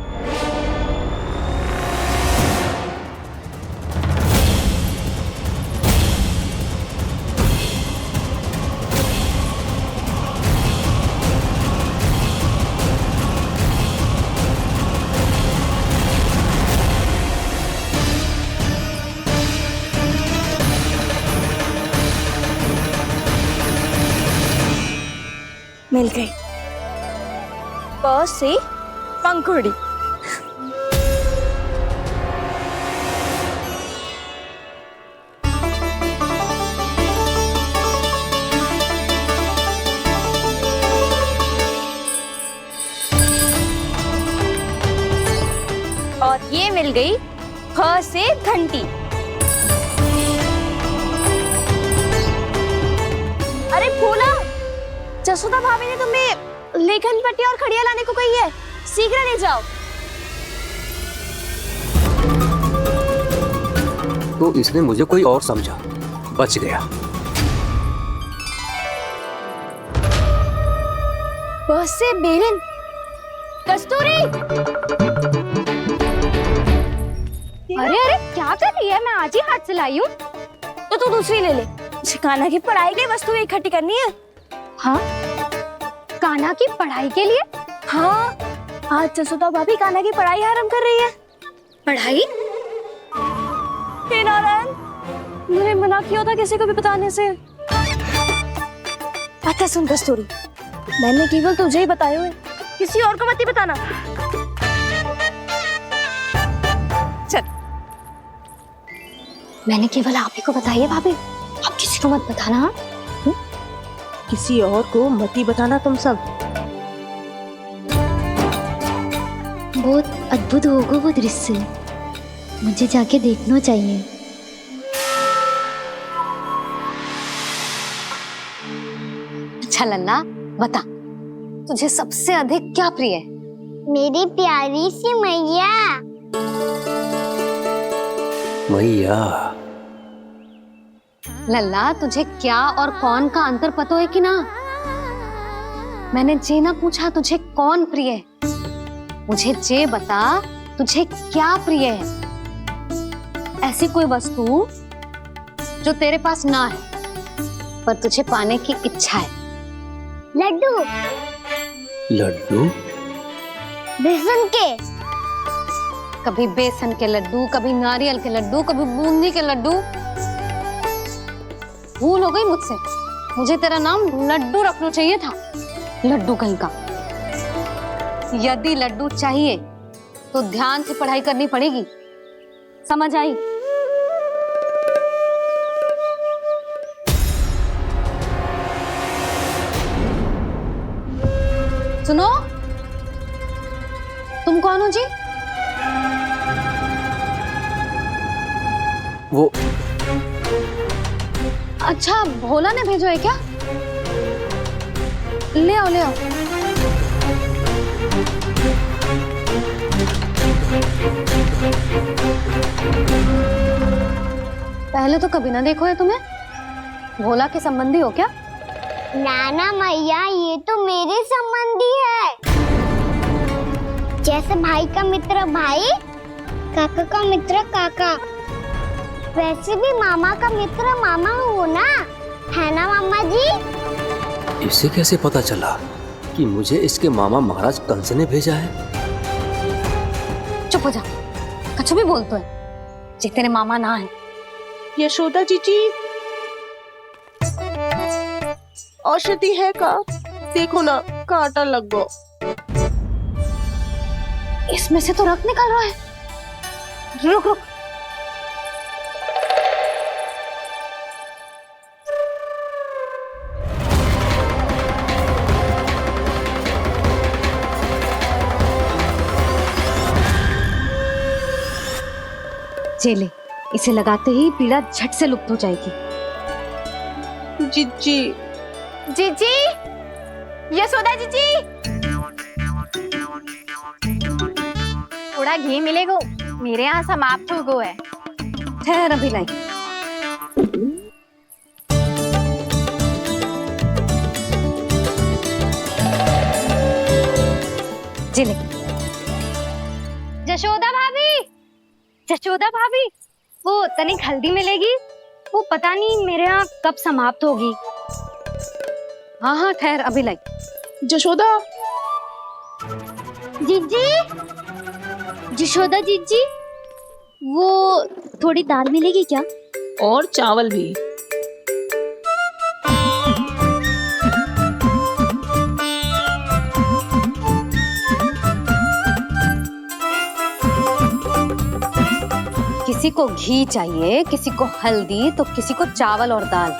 [SPEAKER 15] मिल गई। प से पंखुड़ी। और ये मिल गई ख से घंटी। अरे फूला, जसोदा भाभी ने तुम्हें लेखन पट्टी और खड़िया लाने को कही है, शीघ्र ले जाओ।
[SPEAKER 20] तो इसने मुझे कोई और समझा, बच गया।
[SPEAKER 11] बस से बेलन। कस्तूरी।
[SPEAKER 15] अरे अरे क्या कर रही है? मैं आज ही हाथ से लाई हूँ।
[SPEAKER 11] तो तू दूसरी ले ले। कान्हा की पढ़ाई की वस्तुएं इकट्ठी करनी है।
[SPEAKER 15] हाँ, कान्हा की पढ़ाई के लिए?
[SPEAKER 11] हाँ, आज जसोदा भाभी कान्हा की पढ़ाई आरंभ कर रही है।
[SPEAKER 15] पढ़ाई?
[SPEAKER 11] हे नारायण, मैंने मना किया था किसी को भी बताने से। अच्छा सुन कस्तूरी, मैंने केवल तुझे ही बताए हुए, किसी और को मत ही बताना।
[SPEAKER 3] चल। मैंने केवल आप ही को बताई है भाभी, आप किसी को मत बताना।
[SPEAKER 11] किसी और को मत ही बताना तुम सब।
[SPEAKER 18] बहुत अद्भुत होगा वो दृश्य, मुझे जाके देखना चाहिए।
[SPEAKER 3] अच्छा लल्ला, बता तुझे सबसे अधिक क्या प्रिय है?
[SPEAKER 5] मेरी प्यारी सी मैया।
[SPEAKER 20] मैया।
[SPEAKER 3] लल्ला, तुझे क्या और कौन का अंतर पता है कि ना? मैंने जे ना पूछा तुझे कौन प्रिय है, मुझे जे बता तुझे क्या प्रिय है। ऐसी कोई वस्तु जो तेरे पास ना है पर तुझे पाने की इच्छा है।
[SPEAKER 5] लड्डू।
[SPEAKER 20] लड्डू?
[SPEAKER 5] बेसन के।
[SPEAKER 3] कभी बेसन के लड्डू, कभी नारियल के लड्डू, कभी बूंदी के लड्डू। भूल हो गई मुझसे, मुझे तेरा नाम लड्डू रखना चाहिए था। लड्डू कहीं का। यदि लड्डू चाहिए तो ध्यान से पढ़ाई करनी पड़ेगी, समझ आई? सुनो, तुम कौन हो जी?
[SPEAKER 20] वो
[SPEAKER 3] अच्छा, भोला ने भेजो है क्या? ले आओ ले आओ। पहले तो कभी ना देखो है तुम्हें। भोला के संबंधी हो क्या?
[SPEAKER 5] नाना मैया, ये तो मेरे संबंधी है। जैसे भाई का मित्र भाई, काका का मित्र काका, वैसे भी मामा का मित्र मामा हो ना, है ना मामा जी?
[SPEAKER 20] इसे कैसे पता चला कि मुझे इसके मामा महाराज कंस ने भेजा है?
[SPEAKER 3] चुप हो जा, कछु भी बोलतो है जे तेरे मामा ना है।
[SPEAKER 13] यशोदा जीजी, औषधि है का? देखो ना, कांटा लग गो।
[SPEAKER 3] इसमें से तो रक्त निकल रहा है। रुक रुक, चले, इसे लगाते ही पीड़ा झट से लुप्त हो जाएगी।
[SPEAKER 13] जीजी,
[SPEAKER 15] जीजी, यशोदा जीजी, थोड़ा घी मिलेगा? मेरे यहाँ समाप्त हो गो है।
[SPEAKER 3] ठहर अभी लाई। चले।
[SPEAKER 11] जशोदा भाभी, जशोदा भाभी, वो तनिक हल्दी मिलेगी? वो पता नहीं मेरे यहाँ कब समाप्त होगी।
[SPEAKER 3] हाँ हाँ ठहर अभी लाई।
[SPEAKER 13] जशोदा,
[SPEAKER 5] जीजी, जशोदा जीजी, वो थोड़ी दाल मिलेगी क्या?
[SPEAKER 19] और चावल भी।
[SPEAKER 3] किसी को घी चाहिए, किसी को हल्दी, तो किसी को चावल और दाल।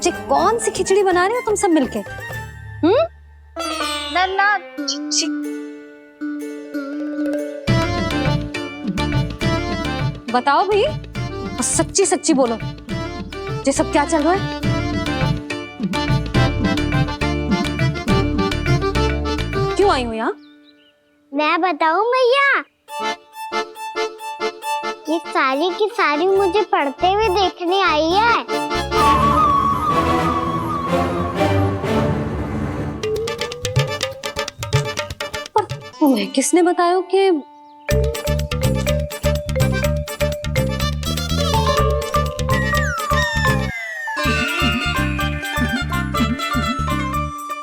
[SPEAKER 3] जे कौन सी खिचड़ी बना रहे हो तुम सब मिलके?
[SPEAKER 15] नन्ना,
[SPEAKER 3] बताओ भाई, और सच्ची सच्ची बोलो, ये सब क्या चल रहा है? क्यों आई हो यहाँ?
[SPEAKER 5] मैं बताऊं भैया, ये सारी की सारी मुझे पढ़ते हुए देखने आई है।
[SPEAKER 3] पर तुम्हें किसने बताया कि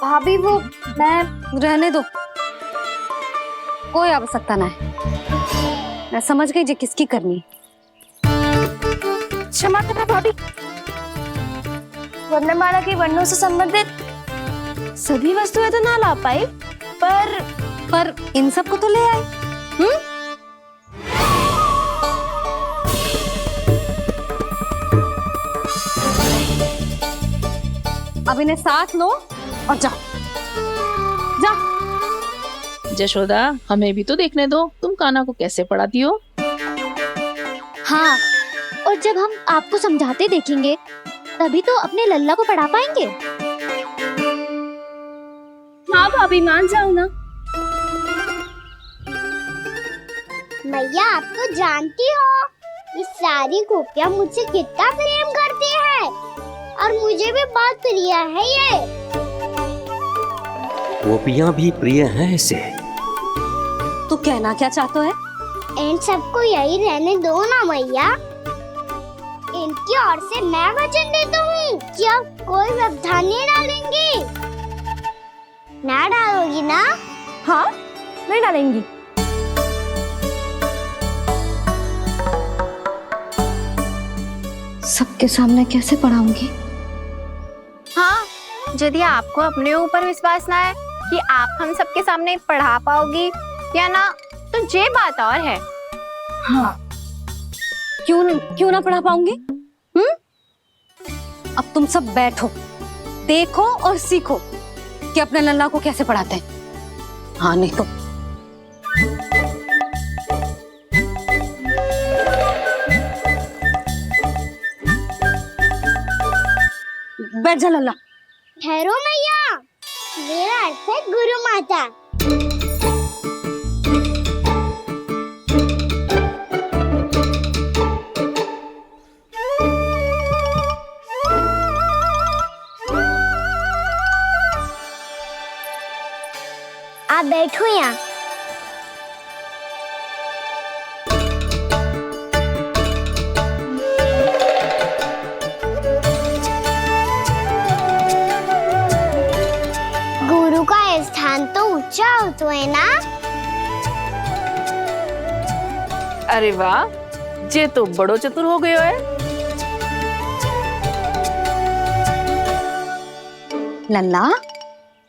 [SPEAKER 11] भाभी वो मैं
[SPEAKER 3] रहने दो, कोई आवश्यकता ना है। मैं समझ गई जे किसकी करनी।
[SPEAKER 11] क्षमा करना भाभी, वर्णमाला के वर्णों से संबंधित सभी वस्तुएं तो ना ला पाई,
[SPEAKER 3] पर इन सब को तो ले आए। अब इन्हें साथ लो और जाओ। जा।
[SPEAKER 19] जशोदा, हमें भी तो देखने दो, तुम कान्हा को कैसे पढ़ाती हो।
[SPEAKER 5] हाँ, और जब हम आपको समझाते देखेंगे तभी तो अपने लल्ला को पढ़ा पाएंगे।
[SPEAKER 11] हाँ भाभी, मान जाओ ना।
[SPEAKER 5] मैया, आप तो जानती हो ये सारी गोपियां मुझसे कितना प्रेम करती है, और मुझे भी बहुत प्रिय है ये।
[SPEAKER 20] गोपियां भी प्रिय हैं इसे।
[SPEAKER 3] तू कहना क्या चाहता है?
[SPEAKER 5] इन सबको यही रहने दो ना मैया। इनकी ओर से मैं वचन देता हूँ कि अब कोई व्यवधान नहीं डालेंगी। ना डालोगी ना?
[SPEAKER 11] हाँ, नहीं डालेंगी।
[SPEAKER 3] सबके सामने कैसे पढ़ाऊंगी?
[SPEAKER 15] हाँ, यदि आपको अपने ऊपर विश्वास ना है कि आप हम सबके सामने पढ़ा पाओगी या ना, तो ये बात और है।
[SPEAKER 3] हाँ, क्यों ना पढ़ा पाऊंगी? अब तुम सब बैठो, देखो और सीखो कि अपने लल्ला को कैसे पढ़ाते हैं। हाँ, नहीं तो बैठ जा लल्ला।
[SPEAKER 5] ठहरो मैया, मेरा अर्थ है गुरु माता। आप बैठो यहाँ। गुरु का स्थान तो ऊंचा होता है ना।
[SPEAKER 19] अरे वाह, जे तो बड़ो चतुर हो गयो है।
[SPEAKER 3] लल्ला,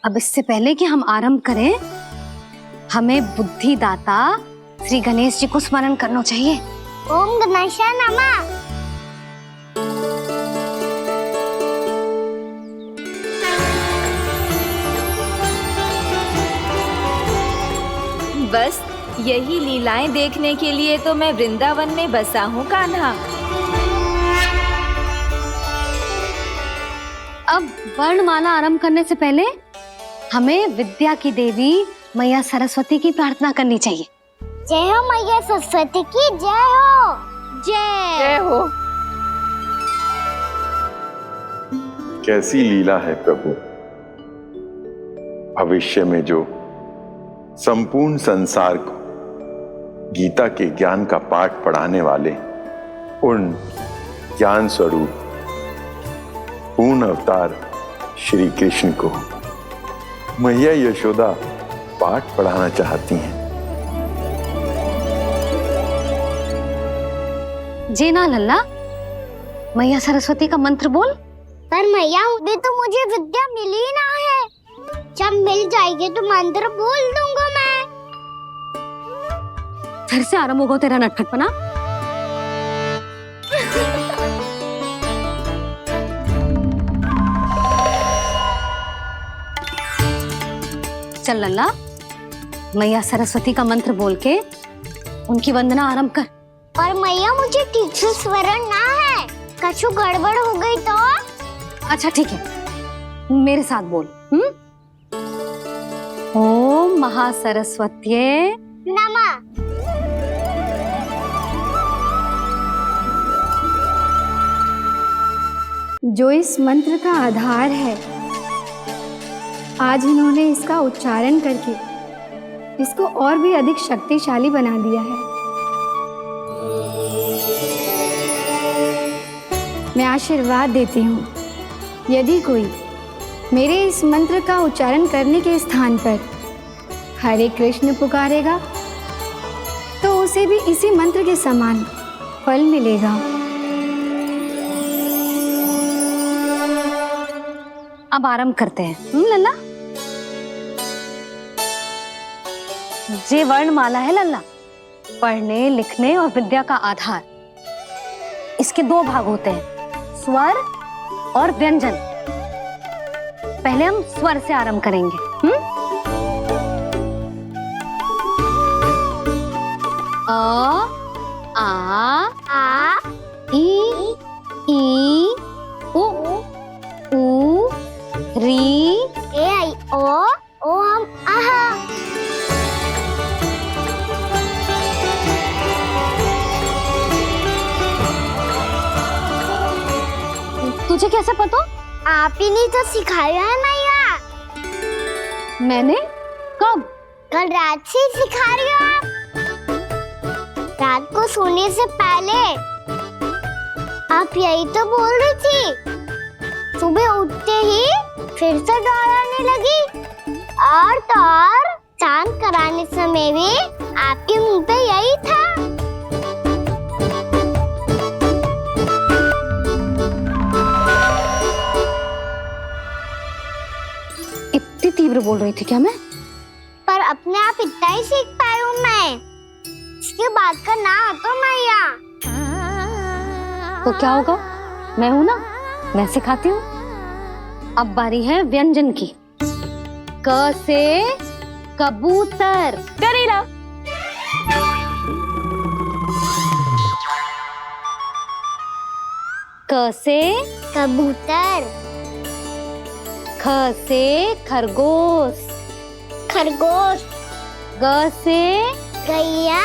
[SPEAKER 3] अब इससे पहले कि हम आरंभ करें, हमें बुद्धिदाता श्री गणेश जी को स्मरण करना चाहिए।
[SPEAKER 5] ओम गणेशाय नमः।
[SPEAKER 7] बस यही लीलाएं देखने के लिए तो मैं वृंदावन में बसा हूँ कान्हा।
[SPEAKER 3] अब वर्णमाला आरंभ करने से पहले हमें विद्या की देवी मैया सरस्वती की प्रार्थना करनी चाहिए।
[SPEAKER 5] जय हो मैया सरस्वती की जय हो।
[SPEAKER 19] जय हो।
[SPEAKER 16] कैसी लीला है प्रभु, भविष्य में जो संपूर्ण संसार को गीता के ज्ञान का पाठ पढ़ाने वाले उन ज्ञान स्वरूप पूर्ण अवतार श्री कृष्ण को मैया यशोदा पाठ पढ़ाना चाहती हैं।
[SPEAKER 3] जी ना लल्ला, मैया सरस्वती का मंत्र बोल।
[SPEAKER 5] पर मैया अभी तो मुझे विद्या मिली ना है, जब मिल जाएगी तो मंत्र बोल दूंगा मैं।
[SPEAKER 3] फिर से आरंभ होगा तेरा नटखटपना। चल लल्ला, मैया सरस्वती का मंत्र बोल के उनकी वंदना आरंभ कर।
[SPEAKER 5] पर मैया मुझे ठीक से स्मरण ना है, कछु गड़बड़ हो गई तो?
[SPEAKER 3] अच्छा ठीक है, मेरे साथ बोल। ओम महासरस्वत्ये
[SPEAKER 5] नमः।
[SPEAKER 11] जो इस मंत्र का आधार है, आज इन्होंने इसका उच्चारण करके इसको और भी अधिक शक्तिशाली बना दिया है। मैं आशीर्वाद देती हूँ, यदि कोई मेरे इस मंत्र का उच्चारण करने के स्थान पर हरे कृष्ण पुकारेगा तो उसे भी इसी मंत्र के समान फल मिलेगा।
[SPEAKER 3] अब आरंभ करते हैं। लल्ला, जे वर्णमाला है लल्ला, पढ़ने लिखने और विद्या का आधार। इसके दो भाग होते हैं, स्वर और व्यंजन। पहले हम स्वर से आरंभ करेंगे। अ, आ, ई, उ, री,
[SPEAKER 5] ए आई ओ हम आहा।
[SPEAKER 3] तुझे कैसे पता?
[SPEAKER 5] आप ही नहीं तो सिखाया है मैया।
[SPEAKER 3] मैंने? कब?
[SPEAKER 5] कल रात से सिखा रही हो आप। रात को सोने से पहले आप यही तो बोल रही थी। सुबह उठते ही फिर से दोहराने लगी, और तो और स्नान कराने समय भी आपके मुंह पे यही था।
[SPEAKER 3] इतनी तीव्र बोल रही थी क्या मैं?
[SPEAKER 5] पर अपने आप इतना ही सीख पाई हूँ मैं, इसके बाद का ना तो मैया।
[SPEAKER 3] तो क्या होगा, मैं हूं ना, मैं सिखाती हूँ। अब बारी है व्यंजन की। क से कबूतर।
[SPEAKER 15] करेला।
[SPEAKER 3] क से
[SPEAKER 5] कबूतर।
[SPEAKER 3] ख से खरगोश।
[SPEAKER 5] खरगोश।
[SPEAKER 3] ग से
[SPEAKER 5] गैया।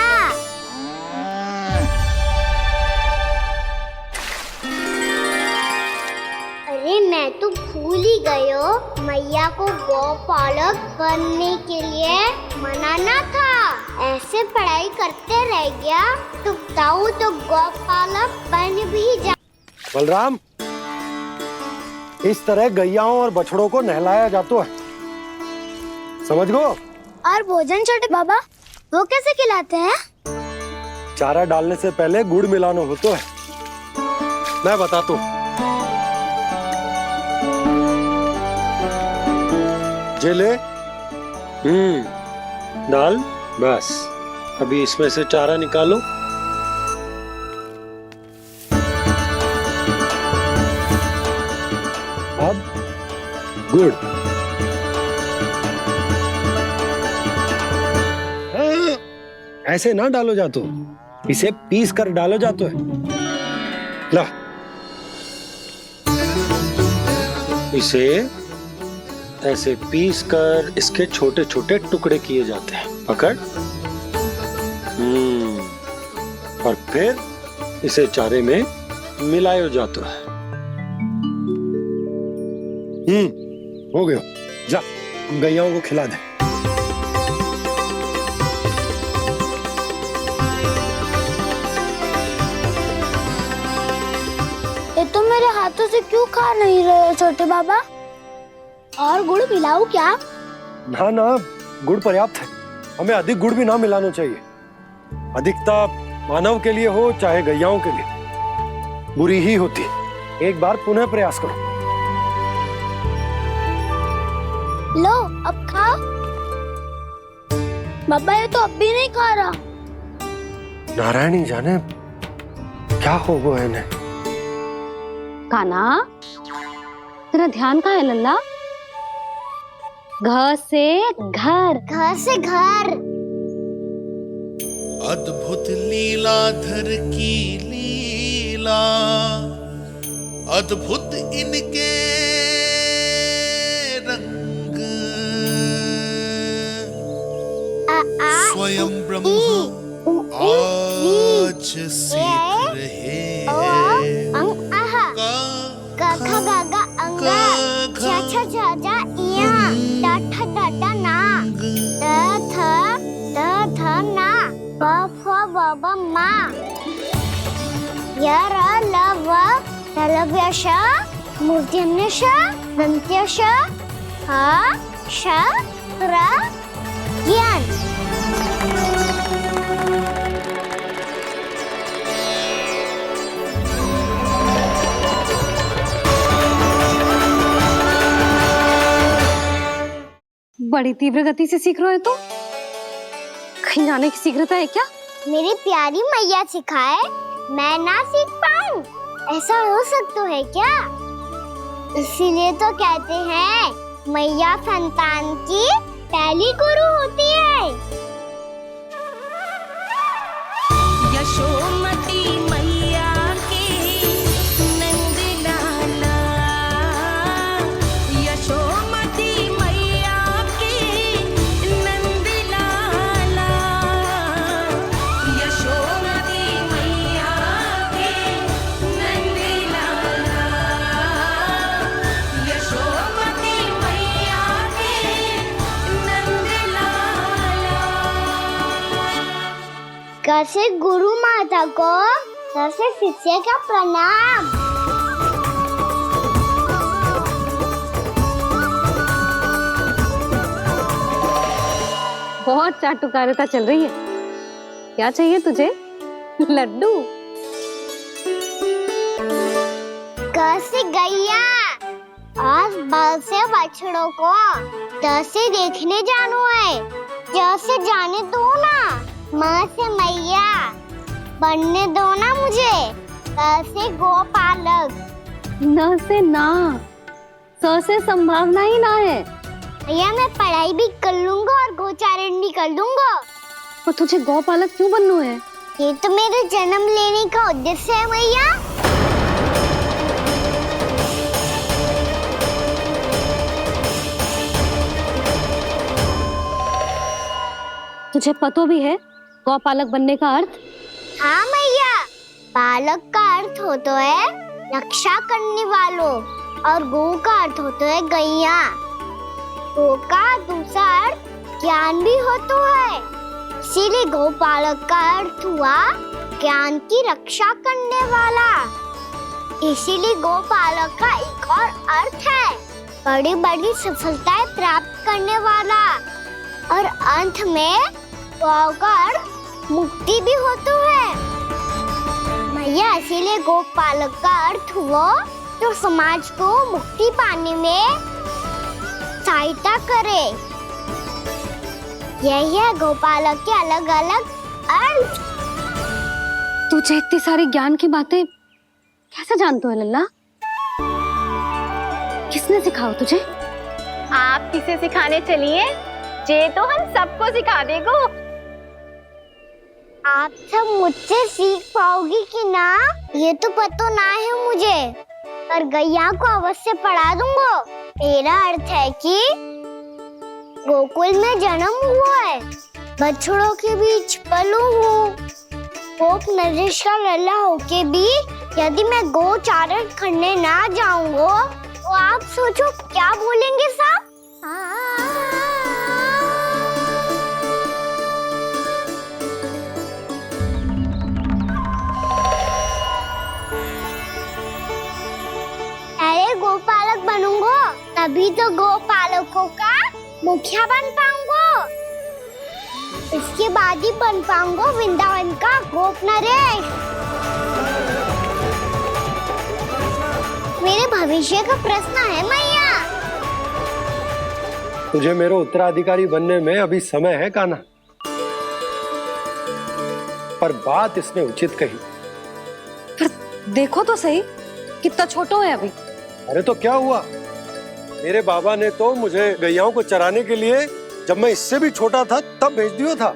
[SPEAKER 5] अरे मैं तो भूल ही गई हूँ, मैया को गौपालक बनने के लिए मनाना था। ऐसे पढ़ाई करते रह गया तो ताऊ तो गौपालक बन भी जा।
[SPEAKER 4] बलराम, इस तरह गैयाओं और बछड़ों को नहलाया जाता है, समझ गो?
[SPEAKER 5] और भोजन छोटे बाबा वो कैसे खिलाते हैं?
[SPEAKER 4] चारा डालने से पहले गुड़ मिलाना हो तो है। मैं बताता हूँ। जे ले। डाल। बस अभी इसमें से चारा निकालो। अब गुड़। ऐसे ना डालो जातो, इसे पीस कर डालो जातो है। ला, इसे ऐसे पीस कर इसके छोटे छोटे टुकड़े किए जाते हैं। पकड़। और फिर इसे चारे में मिलाया जाता है। हो गया। जा, हम गैयाओं को खिला दे।
[SPEAKER 5] ये तो मेरे हाथों से क्यों खा नहीं रहे हो छोटे बाबा? और गुड़ मिलाऊं क्या?
[SPEAKER 4] ना ना, गुड़ पर्याप्त है। हमें अधिक गुड़ भी ना मिलाना चाहिए। अधिकता मानव के लिए हो चाहे गैयाओं के लिए बुरी ही होती है। एक बार पुनः प्रयास करो।
[SPEAKER 5] लो, अब खाओ। बाबा ये तो अब भी नहीं खा रहा।
[SPEAKER 4] नारायणी जाने क्या हो गया इन्हें।
[SPEAKER 3] कान्हा, तेरा ध्यान कहाँ है लल्ला? घर से घर,
[SPEAKER 5] घर से घर।
[SPEAKER 6] अद्भुत लीलाधर की लीला, अद्भुत इनके रंग, स्वयं ब्रह्म आज सीख रहे हैं।
[SPEAKER 5] गा गा गा अंगा, छा छा छा जा इया, टा ठा टा टा ना, थ ना, प फ ब ब मा, य र ल व तलव्य श, मूर्धन्य श, दन्त्य श, ह श र ज्ञान।
[SPEAKER 3] बड़ी तीव्र गति से सीख रहे हो तो कहीं जाने की शीघ्रता है क्या?
[SPEAKER 5] मेरी प्यारी मैया सिखाए, मैं ना सीख पाऊं, ऐसा हो सकता है क्या? इसीलिए तो कहते हैं मैया संतान की पहली गुरु होती है।
[SPEAKER 12] यशोमती मैया के नंद लाला, यशोमती मैया के नंद लाला, यशोमती मैया के नंद लाला, यशोमती मैया के नंद लाला।
[SPEAKER 5] कैसे गुरु माता को, कैसे शिष्य का प्रणाम।
[SPEAKER 3] बहुत चाटुकारिता चल रही है। क्या चाहिए तुझे? लड्डू?
[SPEAKER 5] कैसे गैया आज बल से बछड़ों को कैसे देखने जानो है, कैसे जाने दो ना, माँ से मैया बनने दो ना मुझे। कैसे गोपालक।
[SPEAKER 3] न से ना, स से संभावना ही ना है।
[SPEAKER 5] भैया मैं पढ़ाई भी कर लूंगा और गोचारण भी कर दूंगा।
[SPEAKER 3] और तुझे गौपालक क्यों बनना है?
[SPEAKER 5] ये तो मेरे जन्म लेने का उद्देश्य है मैया।
[SPEAKER 3] तुझे पता भी है गौपालक बनने का अर्थ?
[SPEAKER 5] हाँ मैया, पालक का अर्थ होता है रक्षा करने वालों और गौ का अर्थ होता है गैया। गौ का दूसरा अर्थ ज्ञान भी होता है, इसीलिए गौपालक का अर्थ हुआ ज्ञान की रक्षा करने वाला। इसीलिए गौपालक का एक और अर्थ है बड़ी बड़ी सफलताएं प्राप्त करने वाला। और अंत में गौ का अर्थ मुक्ति भी हो तो है मैया। इसीलिए गोपालक का अर्थ हुआ जो समाज को मुक्ति पाने में सहायता करे। यही है गोपालक के अलग अलग अर्थ।
[SPEAKER 3] तुझे इतनी सारी ज्ञान की बातें कैसे जानते हो लल्ला? किसने सिखाओ तुझे?
[SPEAKER 15] आप किसे सिखाने चलिए? जे तो हम सबको सिखा देगो।
[SPEAKER 5] आप सब मुझसे सीख पाओगी कि ना ये तो पता ना है मुझे, पर गैया को अवश्य पढ़ा दूंगा। मेरा अर्थ है कि गोकुल में जन्म हुआ है, बछड़ों के बीच पलू हूँ, गोप नरेश का लल्ला होके भी यदि मैं गोचारण करने ना जाऊंगा तो आप सोचो क्या बोलेंगे साहब? अरे गोपालक बनूंगा तभी तो गोपालकों का मुखिया बन पाऊंगा। इसके बाद ही बन पाऊंगा वृंदावन का गोप नरेश। मेरे भविष्य का प्रश्न है मैया।
[SPEAKER 4] तुझे मेरे उत्तराधिकारी बनने में अभी समय है कान्हा, पर बात इसने उचित कही।
[SPEAKER 3] पर देखो तो सही कितना छोटो है अभी।
[SPEAKER 4] अरे तो क्या हुआ, मेरे बाबा ने तो मुझे गैयाओं को चराने के लिए जब मैं इससे भी छोटा था तब भेज दिया था।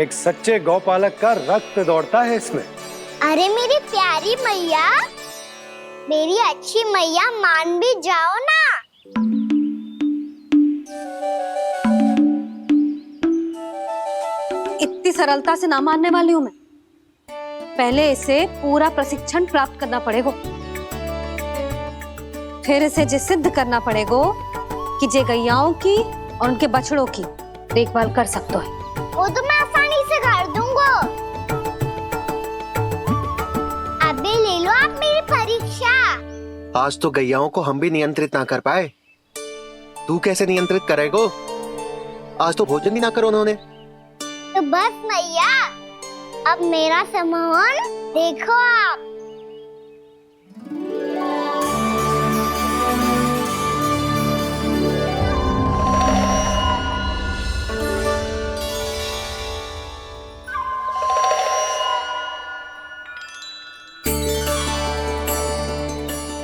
[SPEAKER 4] एक सच्चे गौपालक का रक्त दौड़ता है इसमें।
[SPEAKER 5] अरे मेरी प्यारी मैया, मेरी अच्छी मैया, मान भी जाओ ना।
[SPEAKER 3] इतनी सरलता से ना मानने वाली हूँ मैं। पहले इसे पूरा प्रशिक्षण प्राप्त करना पड़ेगा, फिर इसे जे सिद्ध करना पड़ेगा कि जे गैयाओं की और उनके बछड़ों की देखभाल कर सकते है।
[SPEAKER 5] वो तो मैं आसानी से कर दूंगा। अबे ले लो आप मेरी परीक्षा।
[SPEAKER 1] आज तो गैयाओं को हम भी नियंत्रित ना कर पाए, तू कैसे नियंत्रित करेगो? आज तो भोजन ही ना करो उन्होंने।
[SPEAKER 5] तो बस मैया, अब मेरा सम्मान देखो आप।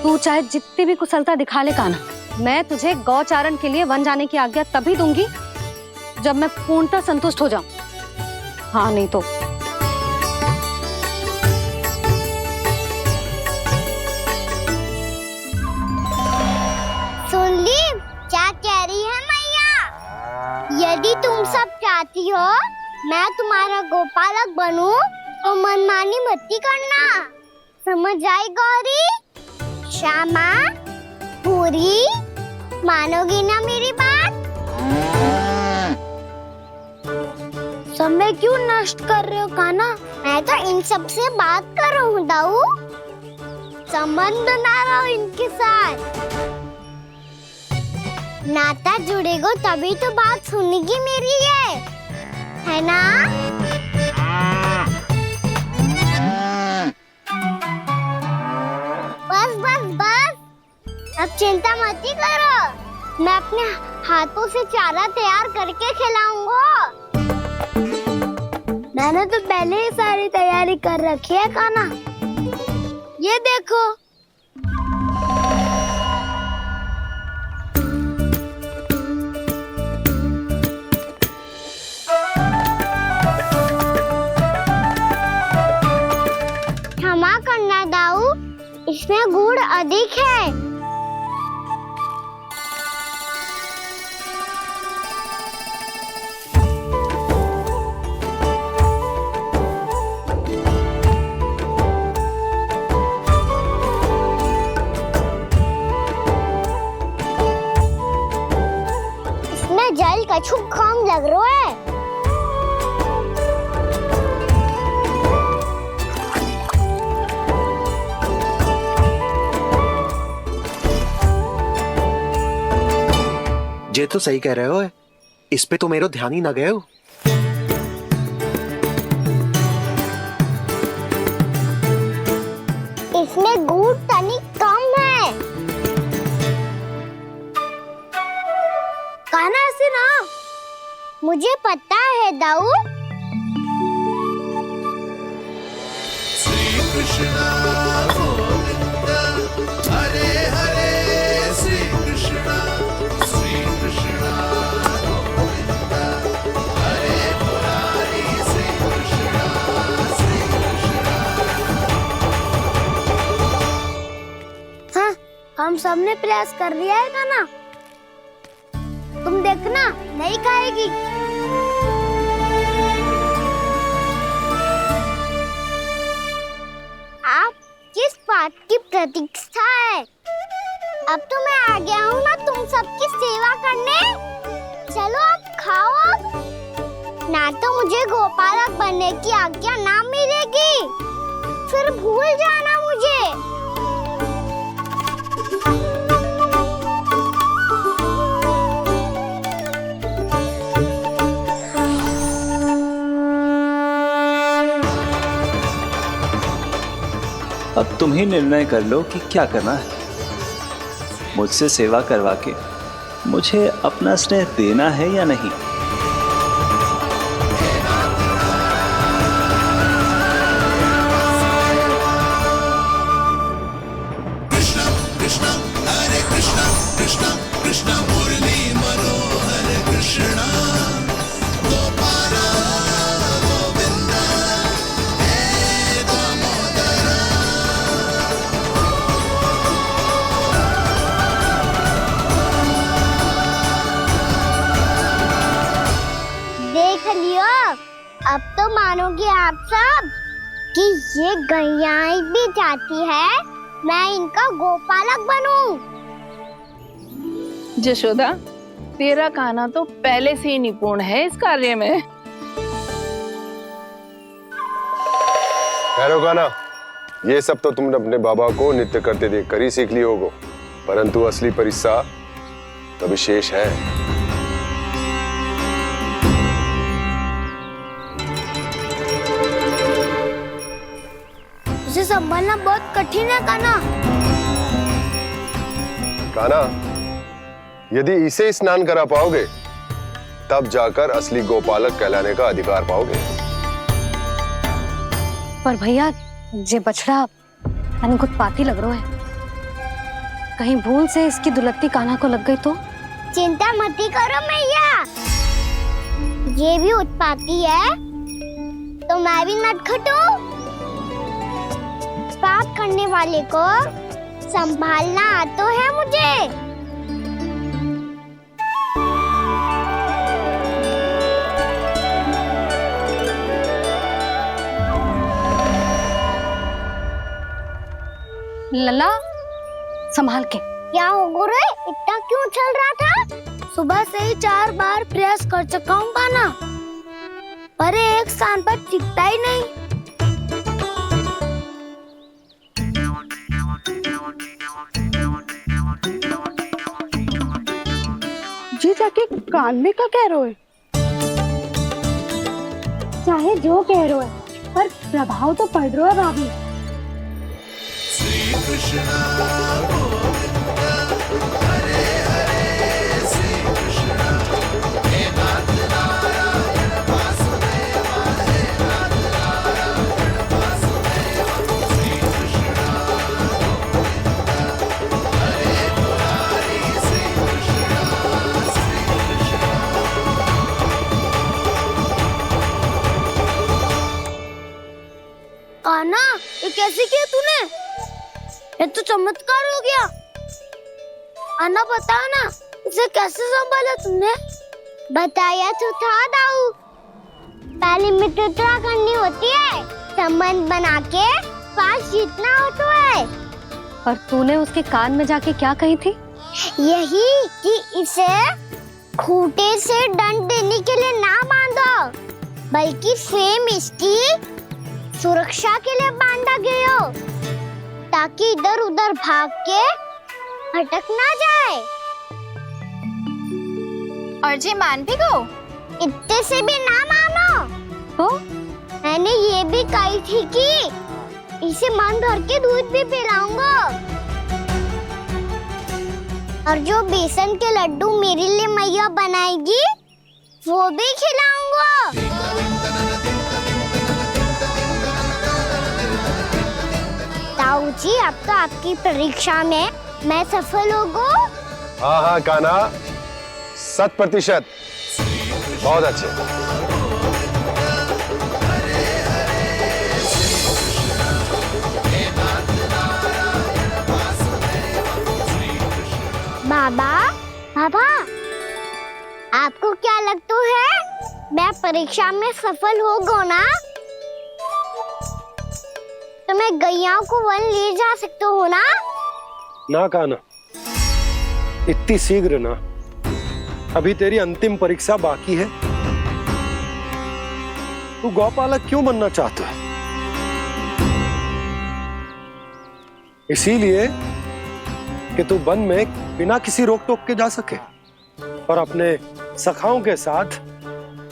[SPEAKER 3] तू चाहे जितनी भी कुशलता दिखा ले कान्हा, मैं तुझे गौचारण के लिए वन जाने की आज्ञा तभी दूंगी जब मैं पूर्णतः संतुष्ट हो जाऊं। हाँ नहीं तो
[SPEAKER 5] सुन ली क्या कह रही है मैया? यदि तुम सब चाहती हो मैं तुम्हारा गोपालक बनूं तो मनमानी मत करना, समझ आई गौरी? श्यामा, पूरी, मानोगी ना मेरी बात? समय क्यों नष्ट कर रहे हो कान्हा? मैं तो इन सब से बात कर रहा हूँ दाऊ, संबंध बना रहा हूँ इनके साथ। नाता जुड़ेगा तभी तो बात सुनेगी मेरी है ना? बस बस बस, अब चिंता मत ही करो, मैं अपने हाथों से चारा तैयार करके खिलाऊंगा। मैंने तो पहले ही सारी तैयारी कर रखी है कान्हा, ये देखो। क्षमा करना दाऊ, इसमें गुड़ अधिक है। इसमें जल कछु कम लग रहा है।
[SPEAKER 1] जे तो सही कह रहे हो, इस पे तो मेरो ध्यान ही ना गए हो।
[SPEAKER 5] तनिक कम है। कान्हा ऐसे ना। मुझे पता है दाऊ।
[SPEAKER 6] श्री कृष्ण गोविंद हरे हरे श्री कृष्ण गोविंद हरे मुरारी श्री कृष्ण।
[SPEAKER 5] हाँ, हम सबने प्रयास कर लिया है कान्हा। तुम देखना नहीं खाएगी। आप किस बात की प्रतीक्षा है? अब तो मैं आ गया हूँ ना तुम सबकी सेवा करने। चलो आप खाओ अब। ना तो मुझे गोपालक बनने की आज्ञा ना मिलेगी, फिर भूल जाना मुझे।
[SPEAKER 21] अब तुम ही निर्णय कर लो कि क्या करना है। मुझसे सेवा करवा के मुझे अपना स्नेह देना है या नहीं।
[SPEAKER 6] कृष्ण कृष्ण हरे कृष्ण कृष्ण कृष्ण मुरली मनोहर कृष्ण गोपाल गोविंद हे दामोदर।
[SPEAKER 5] देख लियो, अब तो मानोगे आप सब कि ये गैयाएं भी चाहती है मैं इनका गोपालक बनूं।
[SPEAKER 19] जशोदा, तेरा कान्हा तो पहले से ही निपुण है इस कार्य में।
[SPEAKER 10] खैर होगा ना, ये सब तो तुमने अपने बाबा को नृत्य करते देख कर ही सीख ली होगो, परंतु असली परिस्सा तो विशेष है।
[SPEAKER 5] उसे संभालना बहुत कठिन है कान्हा।
[SPEAKER 10] कान्हा, यदि इसे स्नान करा पाओगे तब जाकर असली गोपालक कहलाने का अधिकार पाओगे।
[SPEAKER 3] पर भैया, ये बछड़ा अनकुत पाती लग रहा है। कहीं भूल से इसकी दुलत्ती कान्हा को लग गई तो?
[SPEAKER 5] चिंता मत करो मैया, ये भी उत्पाती है तो मैं भी नटखट हूँ। पाप करने वाले को संभालना आता है मुझे।
[SPEAKER 3] लला, संभाल के।
[SPEAKER 5] क्या हो गुरु, इतना क्यों चल रहा था? सुबह से ही 4 बार प्रयास कर चुका हूँ कान्हा, पर एक स्थान पर टिकता ही नहीं।
[SPEAKER 13] जी जाके कान में क्या कह रहे हो?
[SPEAKER 3] चाहे जो कह रहे हो, पर प्रभाव तो पड़ रहा है भाभी।
[SPEAKER 6] श्री कृष्ण गोविंद हरे हरे श्री कृष्ण हे नाथ नारायण वासुदेव हे नाथ नारायण वासुदेव। श्री कृष्ण गोविंद हरे मुरारी श्री कृष्ण
[SPEAKER 5] कान्हा, ये कैसे किया तूने? ये तो चमत्कार हो गया। अन्ना बताओ ना, इसे कैसे संभाला तुमने? बताया तो था दाऊ। पहले मित्रता करनी होती है, संबंध बना के पास जीतना होता है।
[SPEAKER 3] पर तूने उसके कान में जाके क्या कही थी?
[SPEAKER 5] यही कि इसे खूंटे से दंड देने के लिए ना बांधो, बल्कि फ्रेम इसकी सुरक्षा के लिए बांधा गया हो, ताकि इधर उधर भाग के भटक ना जाए।
[SPEAKER 15] और जी मान भी गो?
[SPEAKER 5] इतने से भी ना मानो तो मैंने ये भी कही थी कि इसे मन भर के दूध भी पिलाऊंगा और जो बेसन के लड्डू मेरे लिए मैया बनाएगी वो भी खिलाऊंगा। ताऊ जी, अब तो आपकी परीक्षा में मैं सफल होगा।
[SPEAKER 10] हाँ हाँ कान्हा, 100%। बहुत अच्छे।
[SPEAKER 5] बाबा, बाबा, आपको क्या लगता है मैं परीक्षा में सफल होगा ना? तो मैं गैया को वन ले जा सकता हूँ ना?
[SPEAKER 4] ना कान्हा, इतनी शीघ्र ना। अभी तेरी अंतिम परीक्षा बाकी है। तू गौपालक क्यों बनना चाहता है? इसीलिए कि तू वन में बिना किसी रोक टोक के जा सके और अपने सखाओं के साथ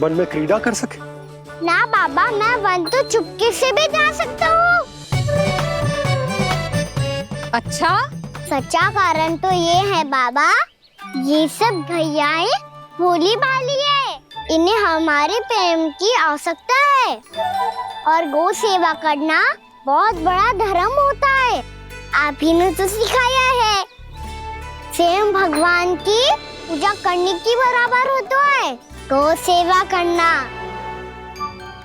[SPEAKER 4] वन में क्रीड़ा कर सके।
[SPEAKER 5] ना बाबा, मैं वन तो चुपके से भी जा सकता हूँ।
[SPEAKER 15] अच्छा?
[SPEAKER 5] सच्चा कारण तो ये है बाबा, ये सब भैयाएं भोली भाली है। इन्हें हमारे प्रेम की आवश्यकता है और गौ सेवा करना बहुत बड़ा धर्म होता है। आप ही ने तो सिखाया है। स्वयं भगवान की पूजा करने की बराबर होता है गौ सेवा करना।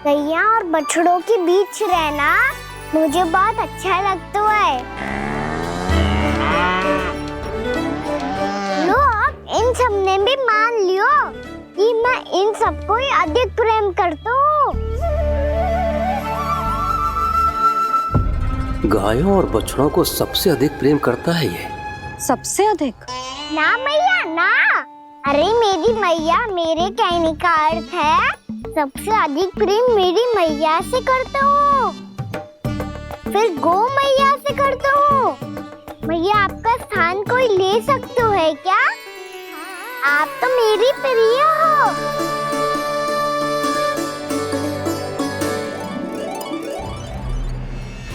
[SPEAKER 5] गैया और बछड़ों के बीच रहना मुझे बहुत अच्छा लगता है। लो, अब इन सब ने भी मान लियो कि मैं इन सबको ही अधिक प्रेम करता हूँ।
[SPEAKER 20] गायों और बछड़ों को सबसे अधिक प्रेम करता है ये।
[SPEAKER 11] सबसे अधिक?
[SPEAKER 5] ना मैया ना, अरे मेरी मैया, मेरे कहने का अर्थ है सबसे अधिक प्रेम मेरी मैया से करता हूँ, फिर गौ मैया से करता हूँ। मैया, आपका स्थान कोई ले सकते है क्या? आप तो मेरी प्रिय हो।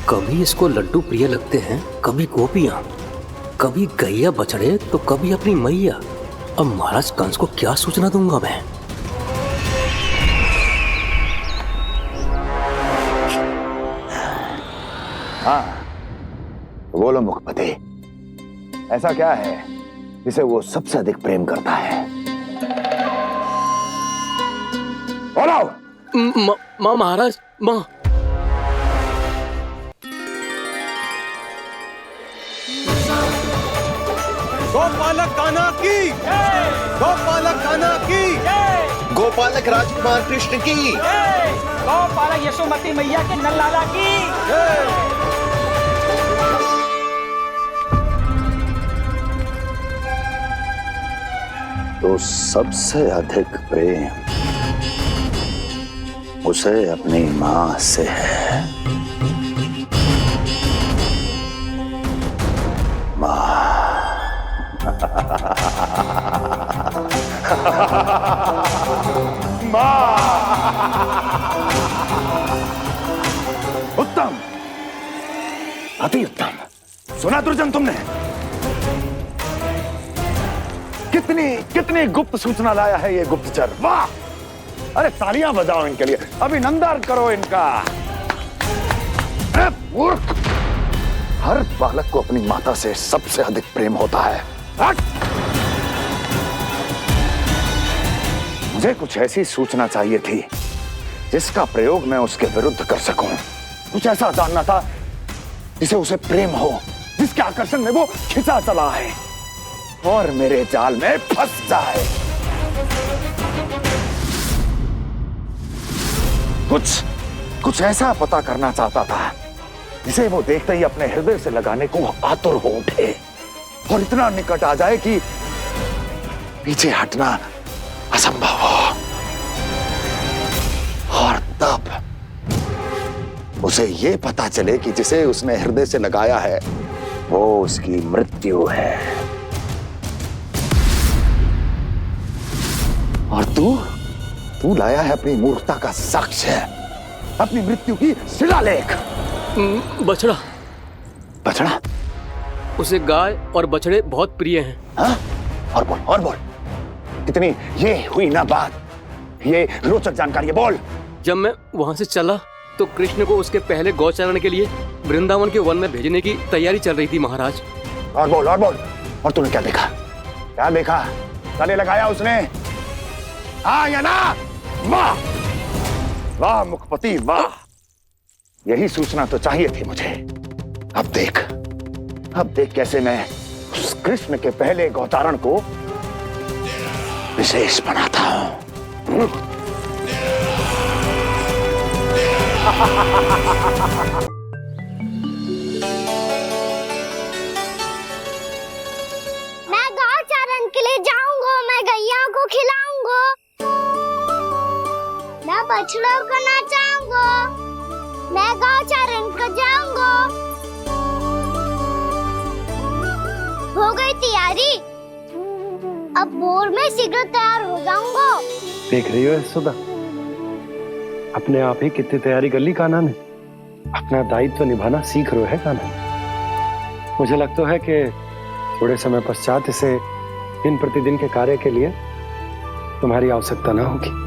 [SPEAKER 20] कभी इसको लड्डू प्रिय लगते हैं, कभी गोपियां, कभी गैया बछड़े, तो कभी अपनी मैया। अब महाराज कंस को क्या सूचना दूंगा मैं?
[SPEAKER 17] हाँ, बोलो मुखपति, ऐसा क्या है जिसे वो सबसे अधिक प्रेम करता है? बोलो।
[SPEAKER 20] माँ महाराज, माँ।
[SPEAKER 4] गोपालक कान्हा की, गोपालक कान्हा की,
[SPEAKER 1] गोपालक राजकुमार कृष्ण की,
[SPEAKER 2] गौपालक यशोमती मैया के नललाला की।
[SPEAKER 17] तो सबसे अधिक प्रेम उसे अपनी माँ से है। माँ। उत्तम, अति उत्तम। सुना दुर्जन तुमने? कितनी गुप्त सूचना लाया है ये गुप्तचर। वाह! अरे तालियां बजाओ इनके लिए, अभिनंदन करो इनका। मूर्ख! हर बालक को अपनी माता से सबसे अधिक प्रेम होता है। मुझे कुछ ऐसी सूचना चाहिए थी जिसका प्रयोग मैं उसके विरुद्ध कर सकूं। कुछ ऐसा जानना था जिसे उसे प्रेम हो, जिसके आकर्षण में वो खिंचा चला है और मेरे जाल में फंस जाए। कुछ ऐसा पता करना चाहता था जिसे वो देखते ही अपने हृदय से लगाने को आतुर हो उठे और इतना निकट आ जाए कि पीछे हटना असंभव हो। और तब उसे ये पता चले कि जिसे उसने हृदय से लगाया है वो उसकी मृत्यु है। और तू लाया है अपनी मूर्खता का साक्ष्य। अपनी मृत्यु की शिलालेख।
[SPEAKER 20] बछड़ा
[SPEAKER 17] बछड़ा?
[SPEAKER 20] उसे गाय और बछड़े बहुत प्रिय हैं।
[SPEAKER 17] हाँ? और बोल कितनी ये हुई ना बात, ये रोचक जानकारी है, बोल।
[SPEAKER 20] जब मैं वहां से चला तो कृष्ण को उसके पहले गौचारण के लिए वृंदावन के वन में भेजने की तैयारी चल रही थी महाराज।
[SPEAKER 17] और बोल और तूने क्या देखा? क्या देखा? गले लगाया उसने? हाँ या ना? वाह वाह मुखपति वाह, यही सूचना तो चाहिए थी मुझे। अब देख कैसे मैं उस कृष्ण के पहले गौतारण को विशेष बनाता हूं।
[SPEAKER 5] मैं गौचारण के लिए जाऊंगा, मैं गैया को खिलाऊंगा, मैं बछड़ों को नचाऊंगा, मैं गौचारण को जाऊंगा। हो गई तैयारी, अब भोर में शीघ्र तैयार हो जाऊंगा।
[SPEAKER 4] देख रही हो सुधा, अपने आप ही कितनी तैयारी कर ली कान्हा ने। अपना दायित्व निभाना सीख रहे है कान्हा। मुझे लगता है कि थोड़े समय पश्चात इसे दिन प्रतिदिन के कार्य के लिए तुम्हारी आवश्यकता ना होगी।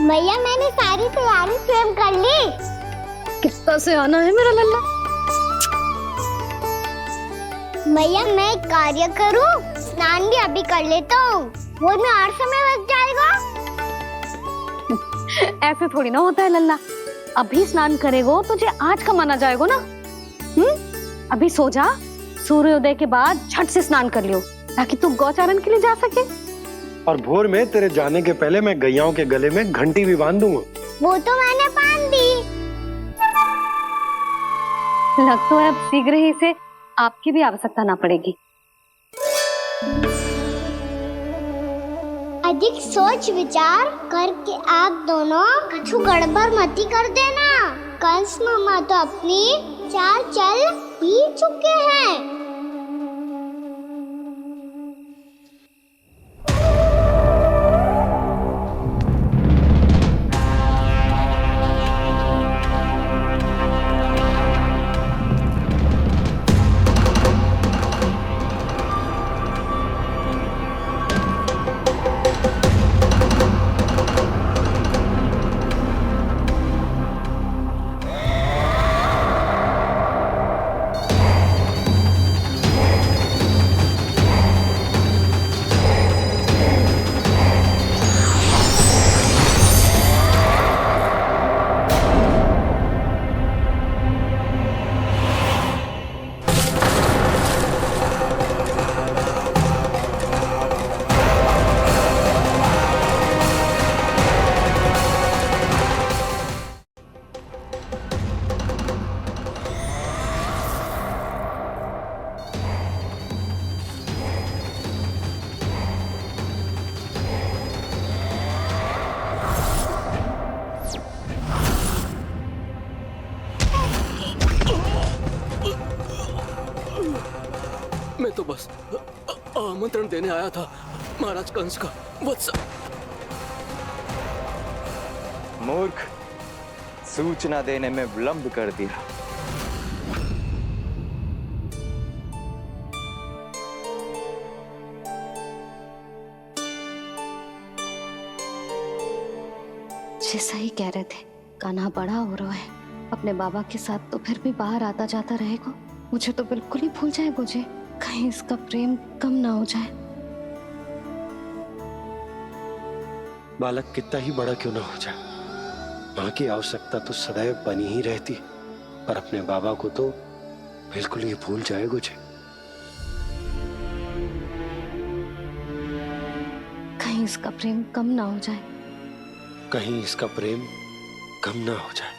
[SPEAKER 5] मैया मैंने सारी तैयारी स्वयं कर ली।
[SPEAKER 3] कितना से आना है मेरा लल्ला?
[SPEAKER 5] मैया मैं एक कार्य करूं, स्नान भी अभी कर लेता हूँ, वो में और समय लग जाएगा।
[SPEAKER 3] ऐसे थोड़ी ना होता है लल्ला, अभी स्नान करेगो तुझे आज का माना जाएगा ना। अभी सो जा, सूर्योदय के बाद झट से स्नान कर लियो ताकि तू गौचारण के लिए जा सके।
[SPEAKER 4] और भोर में तेरे जाने के पहले मैं गैयाओं के गले में घंटी भी बांध दूंगा।
[SPEAKER 5] वो तो मैंने बांध दी।
[SPEAKER 3] लगता है अब शीघ्र ही से आपकी भी आवश्यकता ना पड़ेगी।
[SPEAKER 5] अधिक सोच विचार करके आप दोनों कछु गड़बड़ मती कर देना। कंस मामा तो अपनी चाल चल ही चुके हैं।
[SPEAKER 20] मैं तो बस आमंत्रण देने आया था महाराज कंस का। वत्स
[SPEAKER 14] मूर्ख, सूचना देने में विलंब कर दिया।
[SPEAKER 3] जैसा ही कह रहे थे, कान्हा बड़ा हो रहा है, अपने बाबा के साथ तो फिर भी बाहर आता जाता रहेगा। मुझे तो बिल्कुल ही भूल जाए मुझे, कहीं इसका प्रेम कम ना हो जाए।
[SPEAKER 4] बालक कितना ही बड़ा क्यों ना हो जाए, माँ की आवश्यकता तो सदैव बनी ही रहती, पर अपने बाबा को तो बिल्कुल ही भूल जाए मुझे।
[SPEAKER 3] कहीं इसका प्रेम कम ना हो जाए,
[SPEAKER 4] कहीं इसका प्रेम कम ना हो जाए।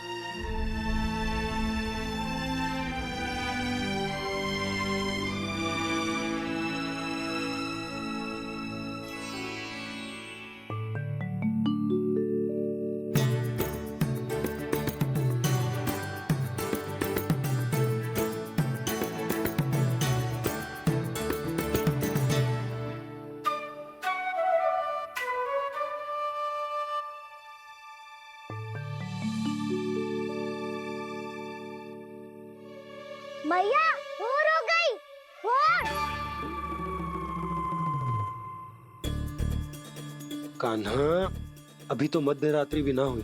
[SPEAKER 5] मैया भोर हो गई। भोर।
[SPEAKER 4] कान्हा, अभी तो मध्य रात्रि भी ना हुई,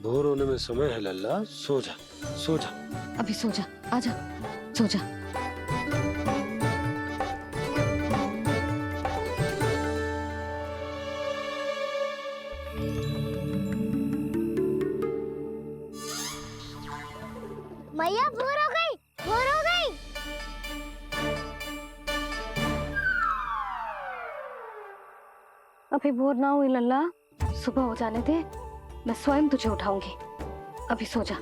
[SPEAKER 4] भोर होने में समय है लल्ला। सो जा, सो जा।
[SPEAKER 3] अभी सो जा, आजा, सो जा।
[SPEAKER 5] मैया भोर हो गई, भोर हो गई।
[SPEAKER 3] अभी भोर ना हुई लल्ला, सुबह हो जाने दे, मैं स्वयं तुझे उठाऊंगी। अभी सो जा।